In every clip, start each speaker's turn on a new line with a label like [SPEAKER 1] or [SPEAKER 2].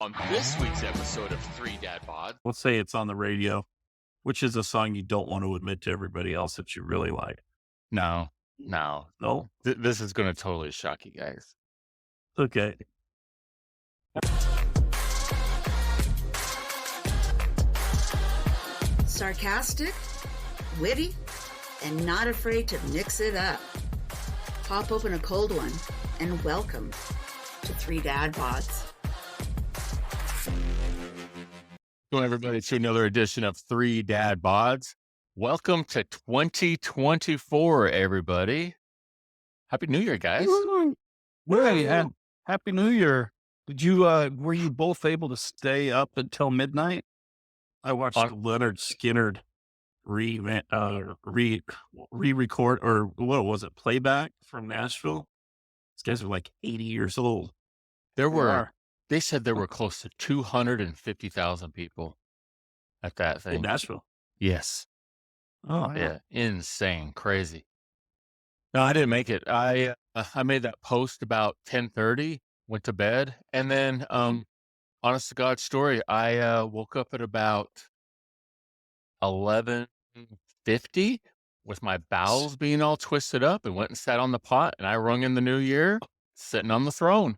[SPEAKER 1] On this week's episode of Three Dad Bod,
[SPEAKER 2] Let's say it's on the radio, which is a song you don't want to admit to everybody else that you really like.
[SPEAKER 1] no,
[SPEAKER 2] No?
[SPEAKER 1] this is going to totally shock you guys.
[SPEAKER 2] Okay.
[SPEAKER 3] Sarcastic, witty, and not afraid to mix it up. Pop open a cold one and welcome to Three Dad Bods.
[SPEAKER 1] Welcome everybody to another edition of Three Dad Bods. Welcome to 2024, everybody. Happy New Year, guys.
[SPEAKER 4] Hey, Happy New Year. Did you, were you both able to stay up until midnight?
[SPEAKER 2] I watched Leonard Skinner re-record, or what was it, playback from Nashville. These guys are like 80 years old.
[SPEAKER 1] They said there were close to 250,000 people at that thing.
[SPEAKER 2] In Nashville?
[SPEAKER 1] Yes.
[SPEAKER 4] Oh,
[SPEAKER 1] Yeah. Insane. Crazy. No, I didn't make it. I made that post about 10:30, went to bed, and then, honest to God story, I woke up at about 11:50 with my bowels being all twisted up and went and sat on the pot, and I rung in the new year sitting on the throne.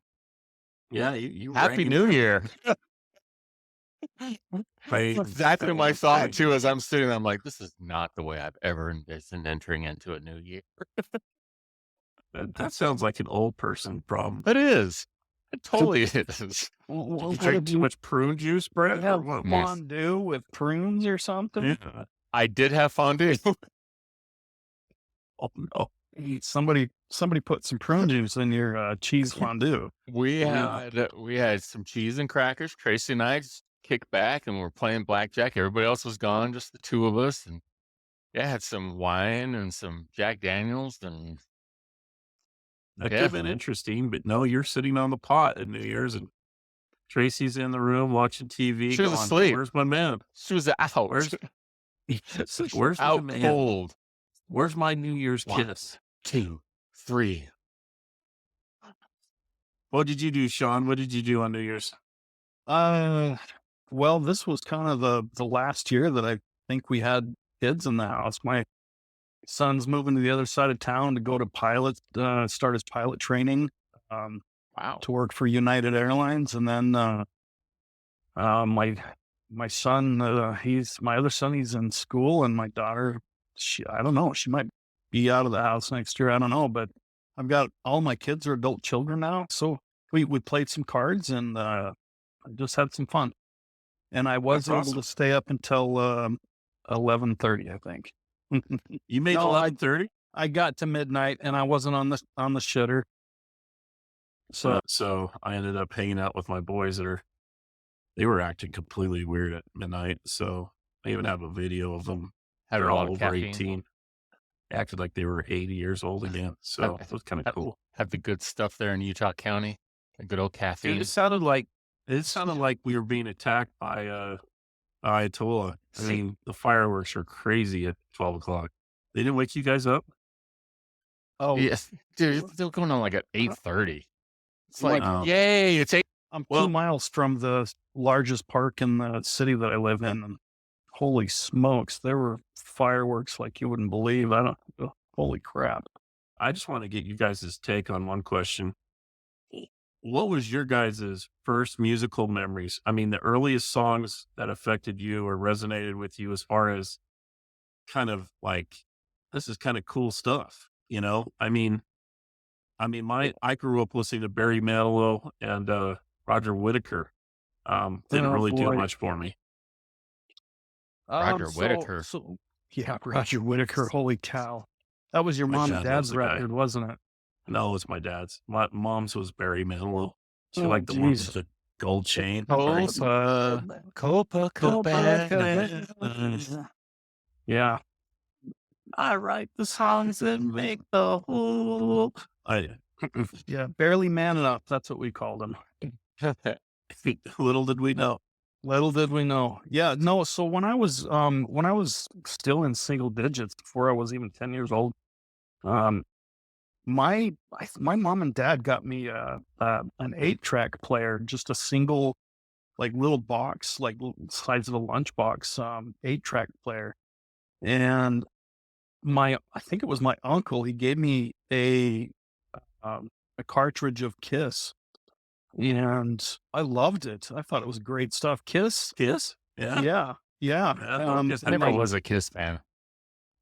[SPEAKER 2] Yeah, you
[SPEAKER 1] Happy New Year.
[SPEAKER 2] Right.
[SPEAKER 1] Exactly my thought too as I'm sitting there. I'm like, this is not the way I've ever envisioned entering into a new year.
[SPEAKER 2] That sounds like an old person problem.
[SPEAKER 1] It is. It totally is.
[SPEAKER 2] Did you drink too much prune juice, Brett?
[SPEAKER 4] have
[SPEAKER 2] Or what?
[SPEAKER 4] fondue with prunes or something?
[SPEAKER 2] Yeah.
[SPEAKER 1] I did have fondue.
[SPEAKER 2] Oh, no.
[SPEAKER 4] Somebody put some prune juice in your cheese fondue.
[SPEAKER 1] We had some cheese and crackers. Tracy and I just kicked back and we're playing blackjack. Everybody else was gone, just the two of us. And yeah, had some wine and some Jack Daniels. And
[SPEAKER 2] That could have been interesting, but no, you're sitting on the pot at New Year's and Tracy's in the room watching TV.
[SPEAKER 1] She was asleep.
[SPEAKER 2] Where's my man?
[SPEAKER 1] she was out.
[SPEAKER 2] Where's my
[SPEAKER 1] out
[SPEAKER 2] man?
[SPEAKER 1] cold.
[SPEAKER 2] Where's my New Year's
[SPEAKER 1] One.
[SPEAKER 2] kiss?
[SPEAKER 1] 2, 3.
[SPEAKER 2] What did you do, Sean? What did you do on New Year's?
[SPEAKER 4] Well, this was kind of the last year that I think we had kids in the house. My son's moving to the other side of town to go to start his pilot training,
[SPEAKER 1] Wow.
[SPEAKER 4] to work for United Airlines. And then, my son, my other son, he's in school, and my daughter, I don't know, she might be out of the house next year. I don't know, but I've got all my kids are adult children now. So we played some cards and, I just had some fun, and I was able to stay up until, 11:30, I think.
[SPEAKER 2] You made
[SPEAKER 4] No,
[SPEAKER 2] 11:30?
[SPEAKER 4] I got to midnight and I wasn't on the shitter.
[SPEAKER 2] So I ended up hanging out with my boys they were acting completely weird at midnight. So I even have a video of them.
[SPEAKER 1] Had
[SPEAKER 2] They're
[SPEAKER 1] a lot
[SPEAKER 2] all
[SPEAKER 1] of
[SPEAKER 2] over
[SPEAKER 1] caffeine.
[SPEAKER 2] 18. Acted like they were 80 years old again. So it was kind of cool.
[SPEAKER 1] Have the good stuff there in Utah County. A good old caffeine.
[SPEAKER 2] It sounded like we were being attacked by Ayatollah. I mean, the fireworks are crazy at 12 o'clock. They didn't wake you guys up?
[SPEAKER 4] Oh,
[SPEAKER 1] Yes, dude, it's still going on like at 8:30. It's like,
[SPEAKER 2] Wow.
[SPEAKER 1] yay, it's 8.
[SPEAKER 4] I'm
[SPEAKER 2] Well-
[SPEAKER 4] 2 miles from the largest park in the city that I live in, and holy smokes, there were fireworks like you wouldn't believe. Holy crap.
[SPEAKER 2] I just want to get you guys' take on one question. What was your guys' first musical memories? I mean, the earliest songs that affected you or resonated with you as far as kind of like, this is kind of cool stuff, you know? I grew up listening to Barry Manilow and Roger Whittaker. Didn't really do
[SPEAKER 4] boy.
[SPEAKER 2] much for me.
[SPEAKER 1] Roger Whittaker.
[SPEAKER 4] Yeah, Roger Whittaker. Holy cow. That was your
[SPEAKER 2] My
[SPEAKER 4] mom
[SPEAKER 2] dad
[SPEAKER 4] and
[SPEAKER 2] was
[SPEAKER 4] dad's
[SPEAKER 2] the guy.
[SPEAKER 4] record, wasn't it?
[SPEAKER 2] No, it was my dad's. My mom's was Barry Manilow. She
[SPEAKER 4] Oh,
[SPEAKER 2] liked the one
[SPEAKER 4] geez.
[SPEAKER 2] with the gold chain.
[SPEAKER 1] Copacabana.
[SPEAKER 4] Yeah.
[SPEAKER 2] I write the songs that make the whole.
[SPEAKER 4] Yeah. Barely man enough. That's what we called him.
[SPEAKER 2] Little did we know.
[SPEAKER 4] Little did we know. Yeah, no. So when I was still in single digits, before I was even 10 years old, my mom and dad got me an 8-track player, just a single little box, size of a lunchbox, 8-track player. And I think it was my uncle, he gave me a cartridge of Kiss, and I loved it. I thought it was great stuff. Kiss?
[SPEAKER 2] Kiss? Yeah.
[SPEAKER 4] Yeah, yeah.
[SPEAKER 2] Yeah, I thought Kiss
[SPEAKER 1] I
[SPEAKER 2] had
[SPEAKER 1] never
[SPEAKER 2] great-
[SPEAKER 1] was a Kiss fan.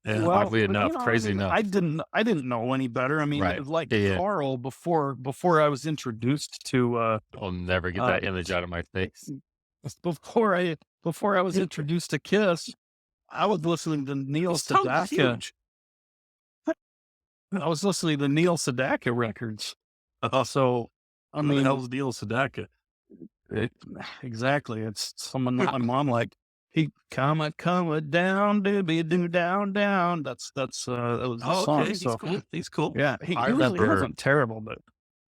[SPEAKER 2] Yeah.
[SPEAKER 4] Well,
[SPEAKER 1] Oddly
[SPEAKER 4] but,
[SPEAKER 1] enough, crazy enough.
[SPEAKER 4] I didn't know any better. I mean,
[SPEAKER 1] Right.
[SPEAKER 4] it was like
[SPEAKER 1] Yeah.
[SPEAKER 4] Carl before I was introduced to
[SPEAKER 1] I'll never get that image out of my face.
[SPEAKER 4] before I was introduced to Kiss, I was listening to Neil
[SPEAKER 2] His tongue's
[SPEAKER 4] Sedaka.
[SPEAKER 2] huge.
[SPEAKER 4] I was listening to Neil Sedaka records. So I
[SPEAKER 2] Who the
[SPEAKER 4] mean,
[SPEAKER 2] hell's Neil Sedaka?
[SPEAKER 4] exactly. It's someone that my mom like. He come down, doobie doo down down. That was the
[SPEAKER 2] Oh,
[SPEAKER 4] song.
[SPEAKER 2] okay. He's
[SPEAKER 4] So
[SPEAKER 2] cool. He's cool.
[SPEAKER 4] yeah, he
[SPEAKER 1] I
[SPEAKER 4] usually
[SPEAKER 1] remember-
[SPEAKER 4] wasn't terrible,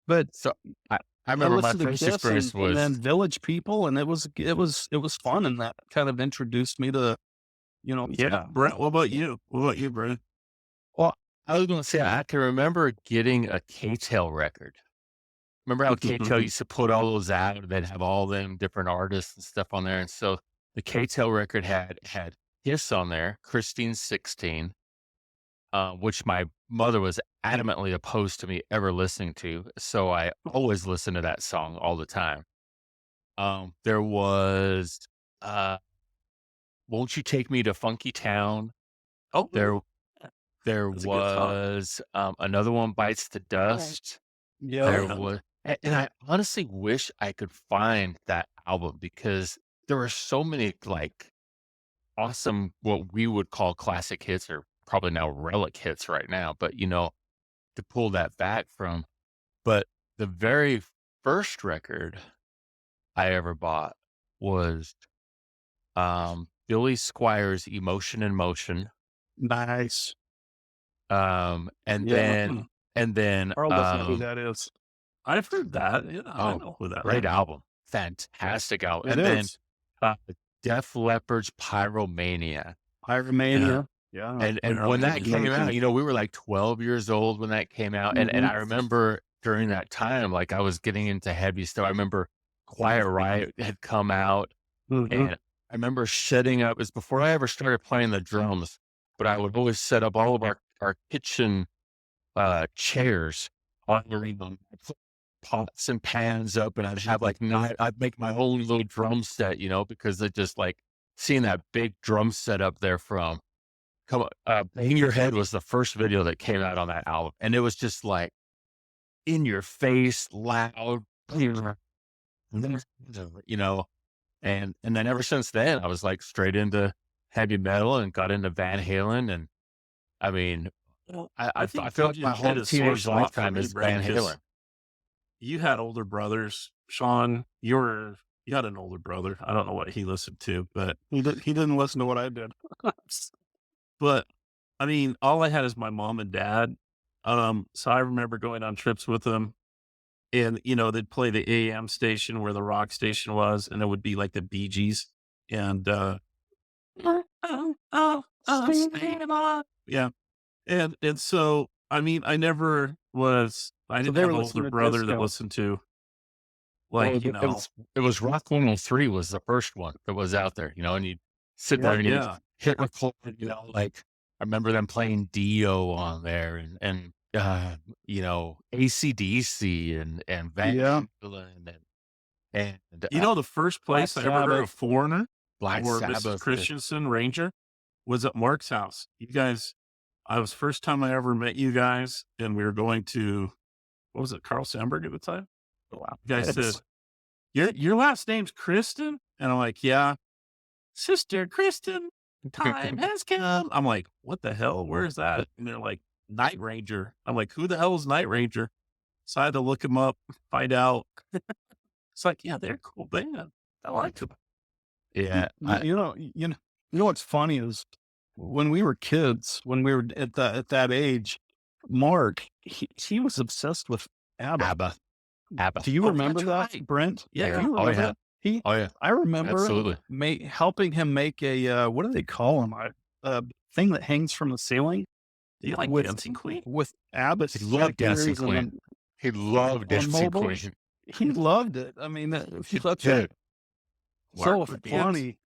[SPEAKER 4] but
[SPEAKER 1] So I remember my
[SPEAKER 4] listened to
[SPEAKER 1] first
[SPEAKER 4] Kiss
[SPEAKER 1] experience
[SPEAKER 4] and
[SPEAKER 1] was
[SPEAKER 4] then Village People, and it was fun, and that kind of introduced me to,
[SPEAKER 2] Yeah. Brent, what about you? What about you, Brent?
[SPEAKER 1] well, I was going to say I can remember getting a K-Tail record. Remember how K-Tail used to put all those out, and they'd have all them different artists and stuff on there, and so the K-Tail record had Kiss on there, Christine 16, which my mother was adamantly opposed to me ever listening to. So I always listened to that song all the time. There was, Won't You Take Me to Funky Town?
[SPEAKER 2] Oh,
[SPEAKER 1] There
[SPEAKER 2] That's a good song.
[SPEAKER 1] was, another one, Bites the Dust. There
[SPEAKER 2] Yeah.
[SPEAKER 1] was, and I honestly wish I could find that album because there were so many awesome, what we would call classic hits or probably now relic hits right now, but to pull that back from. But the very first record I ever bought was Billy Squires' Emotion in Motion.
[SPEAKER 4] nice.
[SPEAKER 1] And
[SPEAKER 4] Yeah.
[SPEAKER 1] then
[SPEAKER 4] Carl doesn't know who that is.
[SPEAKER 2] I've heard that. Yeah, I
[SPEAKER 1] Oh,
[SPEAKER 2] know who that
[SPEAKER 1] great
[SPEAKER 2] is.
[SPEAKER 1] album. Fantastic album.
[SPEAKER 4] It
[SPEAKER 1] And
[SPEAKER 4] is.
[SPEAKER 1] then Def Leppard's Pyromania.
[SPEAKER 4] Pyromania. Yeah.
[SPEAKER 1] And when that came out, we were like 12 years old when that came out. And I remember during that time, I was getting into heavy stuff. I remember Quiet Riot had come out, and I remember setting up, it was before I ever started playing the drums, but I would always set up all of our kitchen chairs on the rhythm. I'd put pots and pans up, and I'd have I'd make my own little drum set, because it just seeing that big drum set up there from Bang Your Head was the first video that came out on that album. And it was just in your face, loud, and then ever since then, I was straight into heavy metal and got into Van Halen. And I mean,
[SPEAKER 2] Well,
[SPEAKER 1] I
[SPEAKER 2] think
[SPEAKER 1] feel like
[SPEAKER 2] you
[SPEAKER 1] my
[SPEAKER 2] hit
[SPEAKER 1] whole
[SPEAKER 2] a sore
[SPEAKER 1] teenage
[SPEAKER 2] spot for
[SPEAKER 1] lifetime
[SPEAKER 2] me,
[SPEAKER 1] is
[SPEAKER 2] Brent,
[SPEAKER 1] Van
[SPEAKER 2] 'cause
[SPEAKER 1] Halen.
[SPEAKER 2] You had older brothers, Sean. You had an older brother. I don't know what he listened to, but
[SPEAKER 4] He didn't listen to what I did.
[SPEAKER 2] but I mean, all I had is my mom and dad. So I remember going on trips with them, and they'd play the AM station where the rock station was, and it would be like the Bee Gees, and yeah, and so I mean, I didn't
[SPEAKER 4] they
[SPEAKER 2] have
[SPEAKER 4] were
[SPEAKER 2] an
[SPEAKER 4] listening
[SPEAKER 2] older
[SPEAKER 4] to
[SPEAKER 2] brother that
[SPEAKER 4] disco.
[SPEAKER 2] listened to
[SPEAKER 1] It was Rock 103 was the first one that was out there, and you'd sit there and you'd
[SPEAKER 2] yeah.
[SPEAKER 1] hit record, I remember them playing Dio on there and AC/DC and Van
[SPEAKER 4] Yeah.
[SPEAKER 1] Halen and
[SPEAKER 2] The first place I ever heard
[SPEAKER 4] Sabbath.
[SPEAKER 2] of Foreigner
[SPEAKER 1] Black
[SPEAKER 2] or
[SPEAKER 1] Sabbath.
[SPEAKER 2] Mrs. Christensen Ranger was at Mark's house. You guys, I was first time I ever met you guys, and we were going to, what was it, Carl Sandburg at the time?
[SPEAKER 4] Wow.
[SPEAKER 2] You guys said, your last name's Kristen? And I'm like, yeah. Sister Kristen, time has come. I'm like, what the hell? Where is that? And they're like, Night Ranger. I'm like, who the hell is Night Ranger? So I had to look him up, find out. It's like, yeah, they're a cool band. I like them.
[SPEAKER 1] Yeah,
[SPEAKER 4] You know what's funny is when we were kids, when we were at that age, Mark he was obsessed with ABBA.
[SPEAKER 1] ABBA.
[SPEAKER 4] Do you
[SPEAKER 2] Oh,
[SPEAKER 4] remember
[SPEAKER 2] that's
[SPEAKER 4] that,
[SPEAKER 2] right.
[SPEAKER 4] Brent?
[SPEAKER 2] Yeah.
[SPEAKER 4] Do you
[SPEAKER 1] Oh,
[SPEAKER 4] remember
[SPEAKER 1] yeah.
[SPEAKER 4] that?
[SPEAKER 1] Oh yeah,
[SPEAKER 4] I remember
[SPEAKER 1] absolutely.
[SPEAKER 4] helping him make a what do they call them? A thing that hangs from the ceiling
[SPEAKER 2] Do you like
[SPEAKER 4] with
[SPEAKER 2] Dancing Queen?
[SPEAKER 4] with ABBA.
[SPEAKER 1] He loved Dancing
[SPEAKER 4] stickers and
[SPEAKER 1] Queen. He loved
[SPEAKER 4] on
[SPEAKER 1] Dancing
[SPEAKER 4] mobile?
[SPEAKER 1] Queen.
[SPEAKER 4] He loved it. I mean,
[SPEAKER 1] He
[SPEAKER 4] such
[SPEAKER 1] did.
[SPEAKER 4] So
[SPEAKER 2] Mark would dance.
[SPEAKER 4] funny.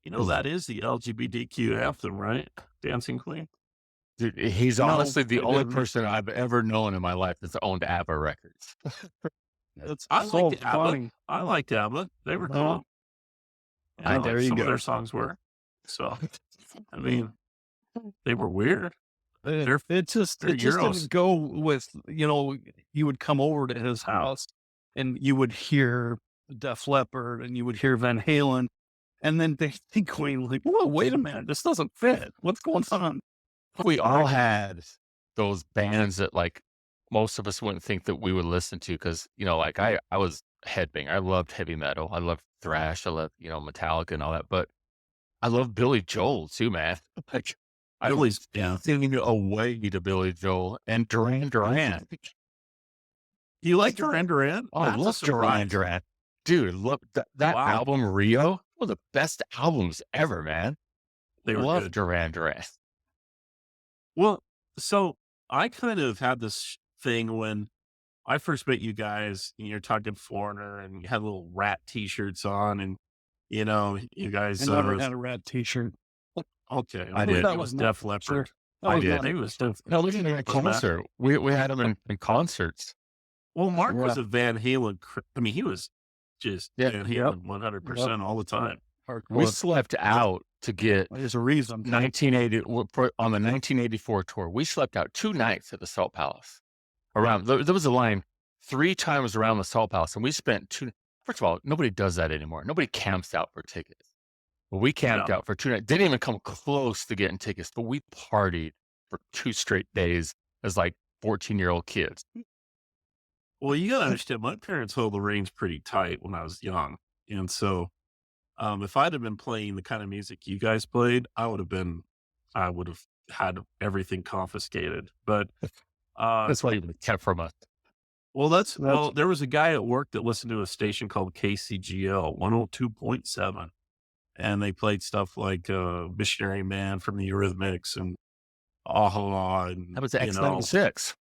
[SPEAKER 2] You know, that is the LGBTQ anthem, right? Dancing Queen.
[SPEAKER 1] Dude, he's
[SPEAKER 4] No,
[SPEAKER 1] honestly the
[SPEAKER 4] I
[SPEAKER 1] only
[SPEAKER 4] didn't.
[SPEAKER 1] person I've ever known in my life that's owned ABBA records.
[SPEAKER 4] It's
[SPEAKER 2] I
[SPEAKER 4] so
[SPEAKER 2] liked ABBA.
[SPEAKER 4] funny.
[SPEAKER 2] I liked ABBA. They were
[SPEAKER 4] Well,
[SPEAKER 2] cool. You know,
[SPEAKER 4] there
[SPEAKER 2] like
[SPEAKER 4] you
[SPEAKER 2] some of
[SPEAKER 4] go.
[SPEAKER 2] their songs were. So, I mean, they were weird.
[SPEAKER 4] It,
[SPEAKER 2] They're
[SPEAKER 4] it just
[SPEAKER 2] they're
[SPEAKER 4] it just
[SPEAKER 2] Euros.
[SPEAKER 4] didn't go with, you would come over to his house and you would hear Def Leppard and you would hear Van Halen, and then they think Queen like, whoa, wait a minute, this doesn't fit. What's going on?
[SPEAKER 1] We all had those bands that like most of us wouldn't think that we would listen to because, like I was headbang. I loved heavy metal. I loved thrash. I loved, Metallica and all that. But I love Billy Joel too, man. Like I'm
[SPEAKER 2] Billy's, yeah.
[SPEAKER 1] singing away to Billy Joel and Duran Duran.
[SPEAKER 2] You like Duran Duran?
[SPEAKER 1] Oh, I
[SPEAKER 2] That's a
[SPEAKER 1] love Duran
[SPEAKER 2] surprise.
[SPEAKER 1] Duran. Dude, look that
[SPEAKER 2] Wow.
[SPEAKER 1] album Rio, one of the best albums ever, man.
[SPEAKER 2] They were
[SPEAKER 1] Love
[SPEAKER 2] good.
[SPEAKER 1] Duran Duran.
[SPEAKER 2] Well, so I kind of had this thing when I first met you guys, and you're talking Foreigner, and you had little Rat T-shirts on, and you guys.
[SPEAKER 4] I never had a Rat T-shirt.
[SPEAKER 2] Okay,
[SPEAKER 1] I
[SPEAKER 2] I
[SPEAKER 1] did.
[SPEAKER 2] It
[SPEAKER 4] That
[SPEAKER 2] was
[SPEAKER 4] was
[SPEAKER 2] Def
[SPEAKER 4] not
[SPEAKER 2] Leppard.
[SPEAKER 4] sure. That
[SPEAKER 1] I
[SPEAKER 4] was
[SPEAKER 1] did.
[SPEAKER 4] not-
[SPEAKER 2] I think it was Def.
[SPEAKER 1] No, look at that
[SPEAKER 2] Was Matt-
[SPEAKER 1] concert. We had him in concerts.
[SPEAKER 2] Well, Mark was
[SPEAKER 4] Yeah.
[SPEAKER 2] a Van Halen. I mean, he was just
[SPEAKER 1] Yeah.
[SPEAKER 2] Van Halen 100% all the time.
[SPEAKER 1] We
[SPEAKER 4] hardcore.
[SPEAKER 1] slept out to get
[SPEAKER 4] There's a reason.
[SPEAKER 1] 1980 on the 1984 tour. We slept out 2 nights at the Salt Palace. There was a line 3 times around the Salt Palace, and we spent 2. First of all, nobody does that anymore. Nobody camps out for tickets. Well, we camped
[SPEAKER 2] No.
[SPEAKER 1] out for 2 nights. Didn't even come close to getting tickets, but we partied for 2 straight days as like 14-year-old kids.
[SPEAKER 2] Well, you gotta understand, my parents held the reins pretty tight when I was young, and so if I'd have been playing the kind of music you guys played, I would have had everything confiscated. But
[SPEAKER 1] That's why you kept from us.
[SPEAKER 2] well, there was a guy at work that listened to a station called KCGL 102.7, and they played stuff like Missionary Man from the Eurythmics and Aha, and
[SPEAKER 1] That was the X96.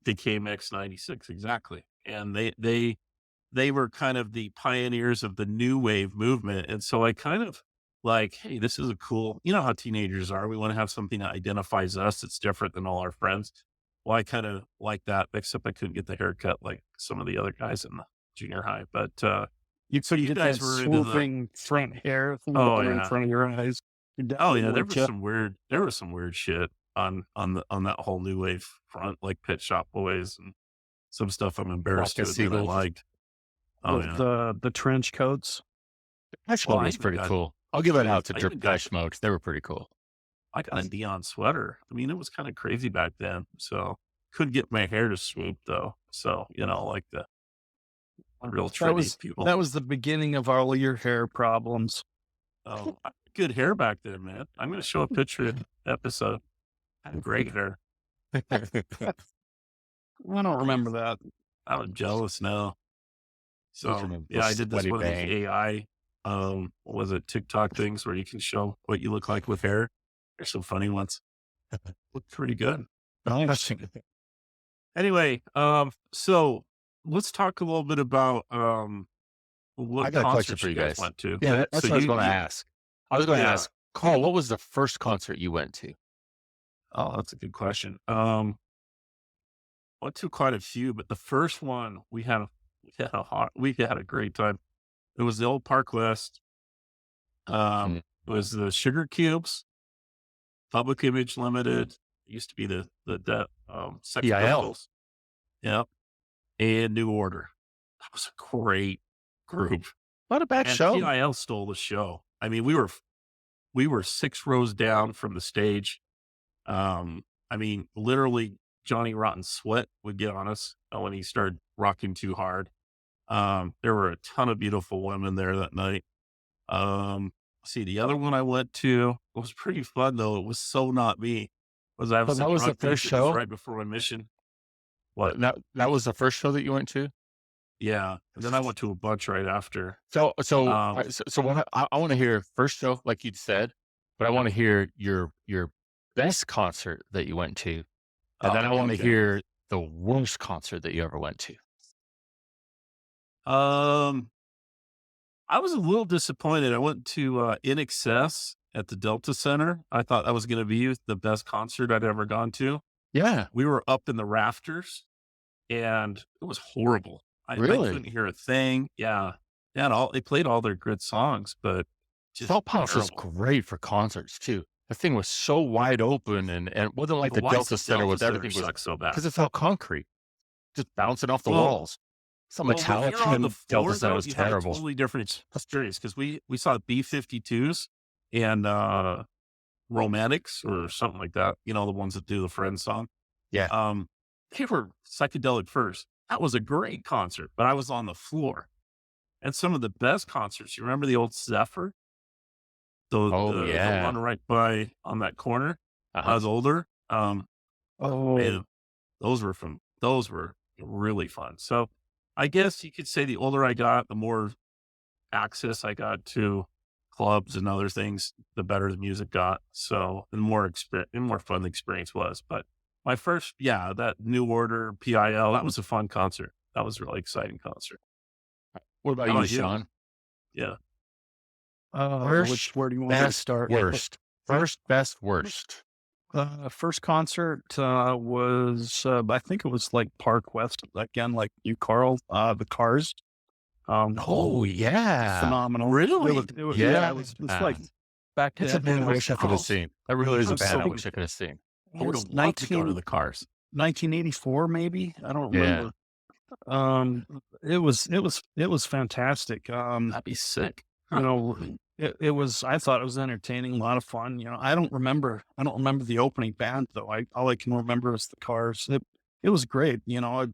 [SPEAKER 2] became X96 exactly, and they were kind of the pioneers of the new wave movement. And so I kind of like, hey, this is a cool, you know how teenagers are. We want to have something that identifies us that's different than all our friends. Well, I kind of like that, except I couldn't get the haircut like some of the other guys in the junior high. But
[SPEAKER 4] You
[SPEAKER 2] guys
[SPEAKER 4] guys
[SPEAKER 2] were
[SPEAKER 4] were
[SPEAKER 2] into the-
[SPEAKER 4] swooping front hair in
[SPEAKER 2] yeah.
[SPEAKER 4] front of your eyes.
[SPEAKER 2] oh yeah, there was some weird shit on that whole new wave front, like Pet Shop Boys and some stuff I'm embarrassed to
[SPEAKER 1] Rocket
[SPEAKER 2] admit I
[SPEAKER 1] Seagulls.
[SPEAKER 2] liked. Oh
[SPEAKER 4] with
[SPEAKER 2] yeah.
[SPEAKER 4] the trench coats.
[SPEAKER 1] Depeche
[SPEAKER 2] Well,
[SPEAKER 1] Mode
[SPEAKER 2] I
[SPEAKER 1] was
[SPEAKER 2] even
[SPEAKER 1] pretty
[SPEAKER 2] got-
[SPEAKER 1] cool. I'll give it out to
[SPEAKER 2] I even got-
[SPEAKER 1] Depeche Mode. They were pretty cool.
[SPEAKER 2] I got a neon sweater. I mean, it was kind of crazy back then. So couldn't get my hair to swoop though. So, like the real trendy people.
[SPEAKER 4] That was the beginning of all your hair problems.
[SPEAKER 2] Oh, I had good hair back then, man. I'm going to show a picture in the episode. I had great hair.
[SPEAKER 4] I don't remember that.
[SPEAKER 2] I'm jealous now. So
[SPEAKER 1] remember
[SPEAKER 2] yeah, I did this
[SPEAKER 1] sweaty
[SPEAKER 2] one of these
[SPEAKER 1] bang.
[SPEAKER 2] AI, what was it, TikTok things where you can show what you look like with hair. There's some funny ones. Look pretty good.
[SPEAKER 1] Nice.
[SPEAKER 2] Anyway, so let's talk a little bit about what
[SPEAKER 1] I got a question
[SPEAKER 2] concerts
[SPEAKER 1] for you guys.
[SPEAKER 2] went to.
[SPEAKER 1] Yeah, that's
[SPEAKER 2] So
[SPEAKER 1] what I was
[SPEAKER 2] you-
[SPEAKER 1] going to
[SPEAKER 2] you-
[SPEAKER 1] ask. I was going to
[SPEAKER 2] Yeah.
[SPEAKER 1] ask, Carl, what was the first concert you went to?
[SPEAKER 2] Oh, that's a good question. Went to quite a few, but the first one we had a great time. It was the old Park West. It was the Sugar Cubes, Public Image Limited. It used to be the Sex
[SPEAKER 1] PIL.
[SPEAKER 2] Pistols. Yep. And New Order. That was a great group.
[SPEAKER 1] Not a bad
[SPEAKER 2] And
[SPEAKER 1] show.
[SPEAKER 2] PIL stole the show. I mean, we were 6 rows down from the stage. I mean, literally Johnny Rotten Sweat would get on us when he started rocking too hard. There were a ton of beautiful women there that night. See, the other one I went to was pretty fun though. It was so not me. I was
[SPEAKER 1] So that was the first show?
[SPEAKER 2] right before my mission. What?
[SPEAKER 1] That was the first show that you went to?
[SPEAKER 2] Yeah. And then I went to a bunch right after.
[SPEAKER 1] So
[SPEAKER 2] Um,
[SPEAKER 1] what I want to hear first show, like you'd said, but I want to hear your best concert that you went to, and then I want to
[SPEAKER 2] okay.
[SPEAKER 1] hear the worst concert that you ever went to.
[SPEAKER 2] I was a little disappointed. I went to In Excess at the Delta Center. I thought that was going to be the best concert I'd ever gone to.
[SPEAKER 1] Yeah,
[SPEAKER 2] We were up in the rafters, and it was horrible. I
[SPEAKER 1] really.
[SPEAKER 2] couldn't hear a thing. Yeah, yeah. They played all their good songs, but just
[SPEAKER 1] Salt House is
[SPEAKER 2] terrible.
[SPEAKER 1] great for concerts too. The thing was so wide open and it wasn't like
[SPEAKER 2] But
[SPEAKER 1] the
[SPEAKER 2] why does
[SPEAKER 1] Delta
[SPEAKER 2] the
[SPEAKER 1] Center
[SPEAKER 2] Delta
[SPEAKER 1] with
[SPEAKER 2] Center
[SPEAKER 1] everything was
[SPEAKER 2] suck so bad?
[SPEAKER 1] because it's all concrete, just bouncing off the
[SPEAKER 2] Well,
[SPEAKER 1] walls. Some
[SPEAKER 2] Well, when you're
[SPEAKER 1] Metallica
[SPEAKER 2] on the
[SPEAKER 1] and Delta
[SPEAKER 2] floor,
[SPEAKER 1] Center
[SPEAKER 2] though,
[SPEAKER 1] was
[SPEAKER 2] you have a
[SPEAKER 1] terrible.
[SPEAKER 2] totally different experience because we saw B-52s and Romantics or something like that. You know, the ones that do the Friends song.
[SPEAKER 1] Yeah.
[SPEAKER 2] They were psychedelic first. That was a great concert, but I was on the floor. And some of the best concerts, you remember the old Zephyr?
[SPEAKER 1] Oh
[SPEAKER 2] The
[SPEAKER 1] yeah.
[SPEAKER 2] one right by on that corner? I
[SPEAKER 1] Uh-huh.
[SPEAKER 2] was older.
[SPEAKER 4] Oh,
[SPEAKER 2] Man, those were really fun. So I guess you could say the older I got, the more access I got to clubs and other things, the better the music got. So the more fun the experience was. But my first, yeah, that New Order PIL, that was a fun concert. That was a really exciting concert.
[SPEAKER 1] What about
[SPEAKER 2] How
[SPEAKER 1] you,
[SPEAKER 2] about you?
[SPEAKER 1] Sean?
[SPEAKER 2] Yeah.
[SPEAKER 1] First,
[SPEAKER 4] where do you want me to
[SPEAKER 1] best,
[SPEAKER 4] start?
[SPEAKER 1] worst. First, best, worst.
[SPEAKER 4] First concert was I think it was like Park West again, like you, Carl. The Cars.
[SPEAKER 1] Oh yeah.
[SPEAKER 4] Phenomenal.
[SPEAKER 2] Really?
[SPEAKER 4] Yeah, it was like back
[SPEAKER 1] That's a
[SPEAKER 4] then.
[SPEAKER 1] band I wish I could have seen. That really is a
[SPEAKER 2] I'm
[SPEAKER 1] band I
[SPEAKER 2] so-
[SPEAKER 1] wish I could have seen.
[SPEAKER 2] I would
[SPEAKER 4] It's
[SPEAKER 2] have loved to go to the Cars.
[SPEAKER 4] 1984, maybe. I don't
[SPEAKER 1] Yeah.
[SPEAKER 4] remember. It was fantastic.
[SPEAKER 2] That'd be sick.
[SPEAKER 4] You know, it was. I thought it was entertaining, a lot of fun. You know, I don't remember the opening band though. All I can remember is the Cars. It was great. You know, I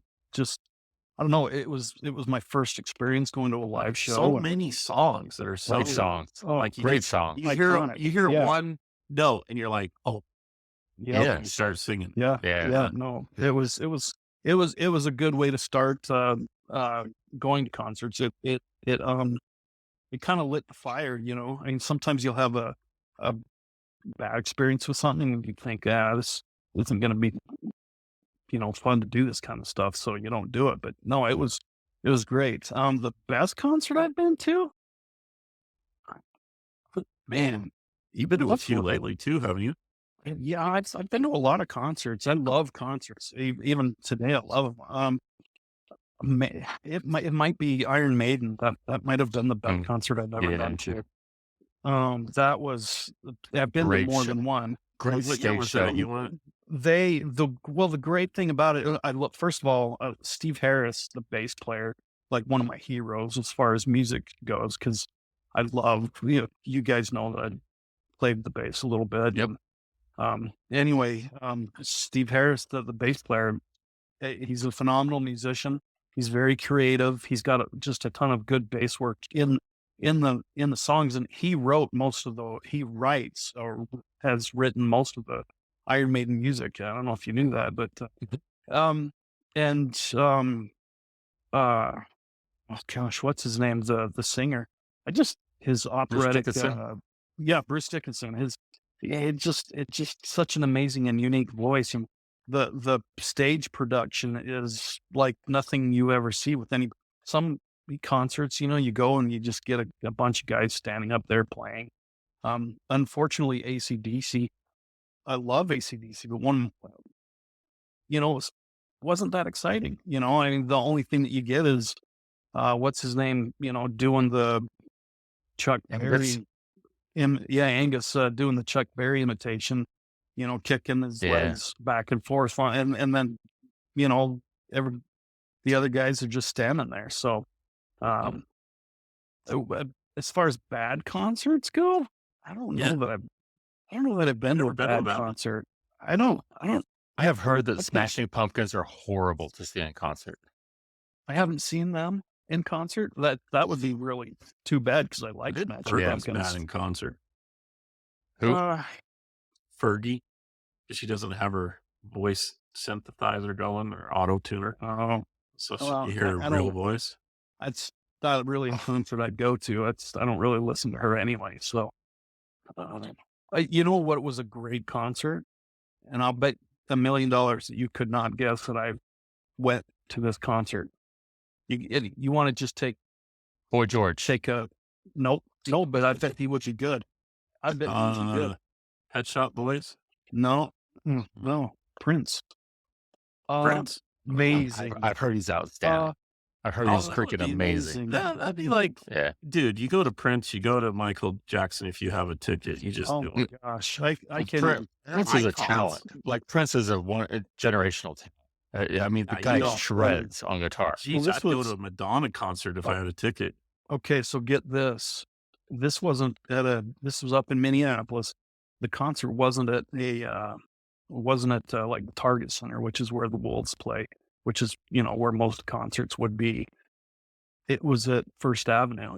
[SPEAKER 4] don't know. It was my first experience going to a live show.
[SPEAKER 2] So
[SPEAKER 4] and-
[SPEAKER 2] many songs that are so
[SPEAKER 1] Great songs.
[SPEAKER 4] Oh,
[SPEAKER 2] like you
[SPEAKER 1] Great
[SPEAKER 2] just-
[SPEAKER 1] song.
[SPEAKER 4] Iconic.
[SPEAKER 2] You hear
[SPEAKER 4] Yeah.
[SPEAKER 2] one note and you're like, oh,
[SPEAKER 4] yeah,
[SPEAKER 1] Yeah.
[SPEAKER 2] you start singing.
[SPEAKER 4] yeah,
[SPEAKER 1] Yeah.
[SPEAKER 4] No, it was a good way to start going to concerts. It kind of lit the fire, you know. I mean, sometimes you'll have a bad experience with something and you think, this isn't going to be, fun to do this kind of stuff. So you don't do it. But no, it was great. The best concert I've been to,
[SPEAKER 2] Man, you've been to a
[SPEAKER 4] That's
[SPEAKER 2] few
[SPEAKER 4] what-
[SPEAKER 2] lately too, haven't you?
[SPEAKER 4] yeah, I've been to a lot of concerts. I love concerts. Even today, I love them. It might be Iron Maiden. That might have been the best concert I've ever
[SPEAKER 1] Yeah.
[SPEAKER 4] been to. That was. I've been
[SPEAKER 1] Great
[SPEAKER 4] to more
[SPEAKER 1] show.
[SPEAKER 4] than one.
[SPEAKER 1] Great
[SPEAKER 2] What year
[SPEAKER 1] stage
[SPEAKER 2] was
[SPEAKER 1] show.
[SPEAKER 2] that you went?
[SPEAKER 4] The great thing about it, I love. First of all, Steve Harris, the bass player, like one of my heroes as far as music goes, because I love. You guys know that I played the bass a little bit.
[SPEAKER 1] Yep.
[SPEAKER 4] Anyway, Steve Harris, the bass player, he's a phenomenal musician. He's very creative. He's got just a ton of good bass work in the songs, and he writes or has written most of the Iron Maiden music. I don't know if you knew that, but oh gosh, what's his name? The singer. His operatic.
[SPEAKER 1] Dickinson?
[SPEAKER 4] Yeah, Bruce Dickinson. It's just such an amazing and unique voice. And the stage production is like nothing you ever see with some concerts. You go and you just get a bunch of guys standing up there playing. Unfortunately, AC/DC. I love AC/DC, but one, wasn't that exciting. I mean, the only thing that you get is what's his name? Doing the Chuck
[SPEAKER 1] Angus?
[SPEAKER 4] Berry. Angus doing the Chuck Berry imitation, kicking his
[SPEAKER 1] Yeah.
[SPEAKER 4] legs back and forth, and then, the other guys are just standing there. So, as far as bad concerts go, I don't know
[SPEAKER 2] Yeah.
[SPEAKER 4] that I've been to a
[SPEAKER 2] Never been to a
[SPEAKER 4] bad
[SPEAKER 2] bad one.
[SPEAKER 4] concert. I don't.
[SPEAKER 1] I have heard that
[SPEAKER 4] Okay.
[SPEAKER 1] Smashing Pumpkins are horrible to see in concert.
[SPEAKER 4] I haven't seen them in concert. That would be really too bad because I like Smashing
[SPEAKER 2] Fergie's
[SPEAKER 4] Pumpkins.
[SPEAKER 2] mad in concert.
[SPEAKER 1] Who?
[SPEAKER 2] Fergie, she doesn't have her voice synthesizer going or auto tuner,
[SPEAKER 4] Oh,
[SPEAKER 2] so
[SPEAKER 4] Well,
[SPEAKER 2] you hear her
[SPEAKER 4] I
[SPEAKER 2] real
[SPEAKER 4] don't-
[SPEAKER 2] voice.
[SPEAKER 4] that's not really a concert I'd go to. I don't really listen to her anyway. So, you know what was a great concert, and I'll bet $1 million that you could not guess that I went to this concert. You want to just take
[SPEAKER 1] Boy George.
[SPEAKER 4] a Nope. No, but I bet he would be good. I bet he would be good.
[SPEAKER 2] Pet Shop Boys?
[SPEAKER 4] No. No. Prince.
[SPEAKER 2] Prince?
[SPEAKER 4] Amazing.
[SPEAKER 1] I've heard he's outstanding. I've heard he's
[SPEAKER 2] that
[SPEAKER 1] freaking
[SPEAKER 2] would be
[SPEAKER 1] amazing.
[SPEAKER 2] That'd be like,
[SPEAKER 1] Yeah.
[SPEAKER 2] dude, you go to Prince, you go to Michael Jackson if you have a ticket. You just
[SPEAKER 4] Oh
[SPEAKER 2] do
[SPEAKER 4] my
[SPEAKER 2] it.
[SPEAKER 4] gosh. I can't.
[SPEAKER 1] Prince is a
[SPEAKER 2] icons.
[SPEAKER 1] talent. Like Prince is a generational talent. I mean, the guy shreds on guitar.
[SPEAKER 2] Jeez,
[SPEAKER 4] this
[SPEAKER 2] I'd go
[SPEAKER 4] was-
[SPEAKER 2] to a Madonna concert if I had a ticket.
[SPEAKER 4] Okay, so get this. This wasn't this was up in Minneapolis. The concert wasn't at like the Target Center, which is where the Wolves play, which is, where most concerts would be. It was at First Avenue.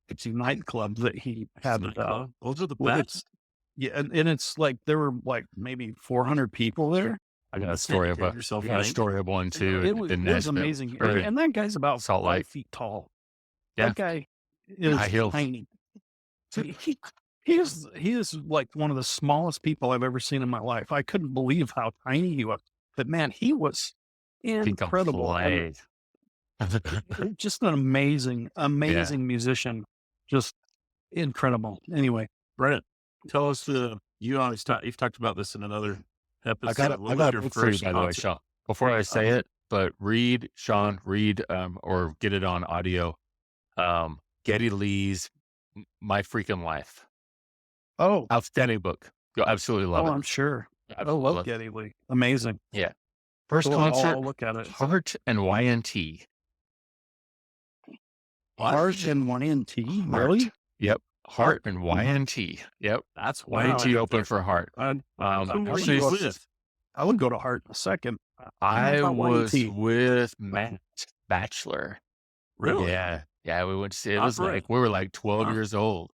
[SPEAKER 4] It's a nightclub that he had.
[SPEAKER 2] Those are the
[SPEAKER 4] well,
[SPEAKER 2] best.
[SPEAKER 4] Yeah, and it's like there were like maybe 400 people there.
[SPEAKER 1] I got a story
[SPEAKER 2] Get
[SPEAKER 1] of
[SPEAKER 2] yourself
[SPEAKER 1] I got a
[SPEAKER 2] right.
[SPEAKER 1] story of one too.
[SPEAKER 4] It was
[SPEAKER 1] Nashville.
[SPEAKER 4] amazing.
[SPEAKER 1] Or
[SPEAKER 4] And that guy's about
[SPEAKER 1] Salt
[SPEAKER 4] 5
[SPEAKER 1] Lake.
[SPEAKER 4] feet tall.
[SPEAKER 1] Yeah.
[SPEAKER 4] That guy is
[SPEAKER 1] High heels.
[SPEAKER 4] tiny. He is like one of the smallest people I've ever seen in my life. I couldn't believe how tiny he was. But man, he was
[SPEAKER 1] He can
[SPEAKER 4] incredible.
[SPEAKER 1] play.
[SPEAKER 4] Just an amazing musician. Just incredible. Anyway,
[SPEAKER 2] Brent, tell us you've talked about this in another episode.
[SPEAKER 1] I got a book for you, by the way, Sean. Before I say it, but read, or get it on audio. Geddy Lee's My Freaking Life.
[SPEAKER 4] oh,
[SPEAKER 1] Outstanding book. You'll absolutely love it.
[SPEAKER 4] I'm sure. I
[SPEAKER 1] Absolutely
[SPEAKER 4] love
[SPEAKER 1] love it.
[SPEAKER 4] Geddy Lee. Amazing.
[SPEAKER 1] First
[SPEAKER 4] Cool.
[SPEAKER 1] concert,
[SPEAKER 4] I'll look at it.
[SPEAKER 1] Heart and YNT.
[SPEAKER 4] Heart and YNT.
[SPEAKER 1] Heart.
[SPEAKER 4] Really?
[SPEAKER 1] Yep. Heart and YNT. Yep.
[SPEAKER 2] That's
[SPEAKER 1] YNT open for Heart.
[SPEAKER 2] Who were
[SPEAKER 1] actually,
[SPEAKER 2] you with?
[SPEAKER 4] I would go to Heart in a second.
[SPEAKER 1] I
[SPEAKER 4] about
[SPEAKER 1] was
[SPEAKER 4] YNT?
[SPEAKER 1] with Matt Batchelor.
[SPEAKER 2] Really?
[SPEAKER 1] Yeah, we went to see it. It
[SPEAKER 2] Not
[SPEAKER 1] was
[SPEAKER 2] great.
[SPEAKER 1] like we were like 12
[SPEAKER 2] Huh.
[SPEAKER 1] years old.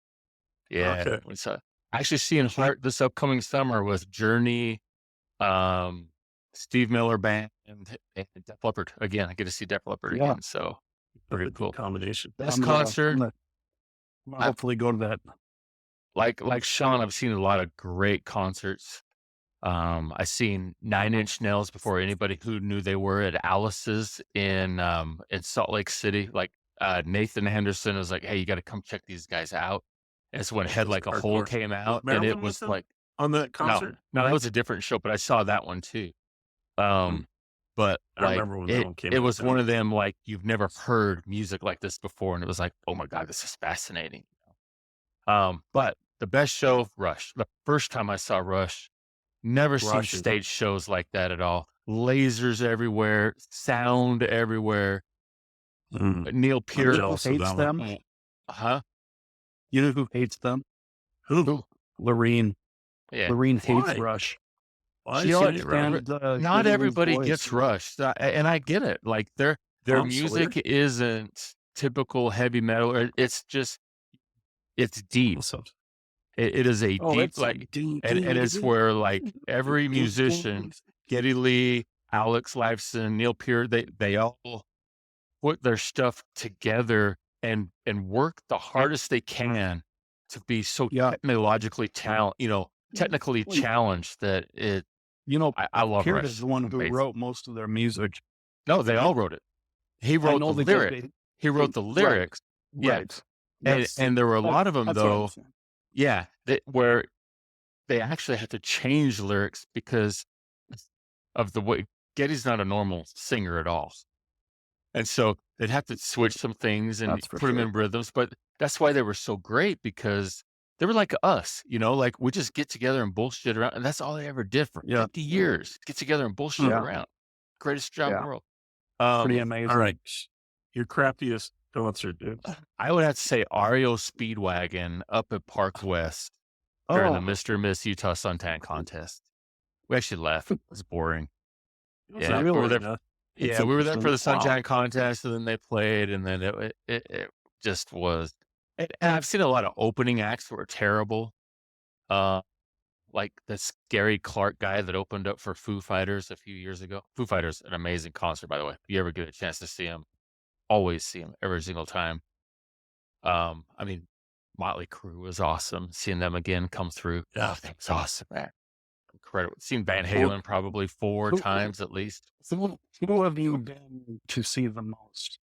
[SPEAKER 1] Yeah.
[SPEAKER 2] Okay.
[SPEAKER 1] So actually seeing Heart this upcoming summer with Journey, Steve Miller Band, and Def Leppard. Again, I get to see Def Leppard
[SPEAKER 4] Yeah.
[SPEAKER 1] again. So pretty cool.
[SPEAKER 2] Combination.
[SPEAKER 1] Best
[SPEAKER 4] I'm gonna-
[SPEAKER 1] concert.
[SPEAKER 4] I'm gonna hopefully go to that.
[SPEAKER 1] Like Sean, I've seen a lot of great concerts. I seen 9 Inch Nails before anybody who knew they were at Alice's in Salt Lake City. Like Nathan Henderson was like, "Hey, you got to come check these guys out." And so when Head Like a Hole
[SPEAKER 2] hardcore.
[SPEAKER 1] came out, and
[SPEAKER 2] Marilyn
[SPEAKER 1] it
[SPEAKER 2] with
[SPEAKER 1] was
[SPEAKER 2] them?
[SPEAKER 1] like,
[SPEAKER 2] On that concert?
[SPEAKER 1] no, that was a different show, but I saw that one too. But
[SPEAKER 2] I
[SPEAKER 1] like
[SPEAKER 2] remember when that one came
[SPEAKER 1] it
[SPEAKER 2] out,
[SPEAKER 1] was
[SPEAKER 2] too.
[SPEAKER 1] one of them like you've never heard music like this before, and it was like, oh my god, this is fascinating. But the best show, Rush. The first time I saw Rush, never seen
[SPEAKER 2] Rush is-
[SPEAKER 1] stage shows like that at all. Lasers everywhere, sound everywhere.
[SPEAKER 2] Mm.
[SPEAKER 1] Neil Peart,
[SPEAKER 2] jealous of
[SPEAKER 4] hates
[SPEAKER 2] that
[SPEAKER 4] them.
[SPEAKER 2] one.
[SPEAKER 1] huh?
[SPEAKER 4] You know who hates them?
[SPEAKER 2] Who?
[SPEAKER 4] Lorene.
[SPEAKER 1] Yeah.
[SPEAKER 4] Lorene hates
[SPEAKER 2] Why?
[SPEAKER 4] Rush.
[SPEAKER 2] Why
[SPEAKER 1] You
[SPEAKER 2] is
[SPEAKER 1] know
[SPEAKER 2] he
[SPEAKER 1] what,
[SPEAKER 2] in it,
[SPEAKER 1] Ram-
[SPEAKER 2] Robert?
[SPEAKER 1] Not
[SPEAKER 4] Geddy Lee's
[SPEAKER 1] everybody
[SPEAKER 4] voice.
[SPEAKER 1] gets Rushed, and I get it. Like their
[SPEAKER 2] Oh,
[SPEAKER 1] music
[SPEAKER 2] weird.
[SPEAKER 1] isn't typical heavy metal. It's just it's deep.
[SPEAKER 2] Also,
[SPEAKER 1] It is a
[SPEAKER 4] Oh,
[SPEAKER 1] deep
[SPEAKER 4] it's
[SPEAKER 1] like, and it's where like every musician, Geddy Lee, Alex Lifeson, Neil Peart, they all put their stuff together and work the hardest they can to be so
[SPEAKER 4] Yeah.
[SPEAKER 1] technologically technically challenged that it. I love
[SPEAKER 4] Peart
[SPEAKER 1] Rush.
[SPEAKER 4] is the one who
[SPEAKER 1] Amazing.
[SPEAKER 4] wrote most of their music.
[SPEAKER 1] No, they all wrote it. He
[SPEAKER 4] I
[SPEAKER 1] wrote
[SPEAKER 4] know
[SPEAKER 1] the
[SPEAKER 4] they did,
[SPEAKER 1] lyric. He wrote the lyrics. Yeah.
[SPEAKER 4] Right.
[SPEAKER 1] And there were a lot of them
[SPEAKER 4] That's what I'm
[SPEAKER 1] though.
[SPEAKER 4] saying.
[SPEAKER 1] Yeah, where they actually had to change lyrics because of the way Getty's not a normal singer at all. And so they'd have to switch some things and
[SPEAKER 4] That's for
[SPEAKER 1] put them in rhythms. But that's why they were so great, because they were like us, like we just get together and bullshit around. And that's all they ever did for
[SPEAKER 4] Yeah.
[SPEAKER 1] 50 years. Get together and bullshit
[SPEAKER 4] Yeah.
[SPEAKER 1] around. Greatest job in
[SPEAKER 4] Yeah.
[SPEAKER 1] the world.
[SPEAKER 4] Pretty amazing.
[SPEAKER 2] all right. Your crappiest concert, dude.
[SPEAKER 1] I would have to say REO Speedwagon up at Park West during the Mr. and Miss Utah Suntan contest. We actually left. It was boring. Yeah, we were there. Yeah, we were there for the Sunshine contest, and then they played, and then it just was. And I've seen a lot of opening acts that were terrible. Like the Scary Clark guy that opened up for Foo Fighters a few years ago. Foo Fighters, an amazing concert, by the way. If you ever get a chance to see him, always see him every single time. I mean, Motley Crue was awesome. Seeing them again come through. Oh, that was awesome, man. Incredible. Seen Van Halen probably 4 times at least.
[SPEAKER 4] Who have you been to see the most?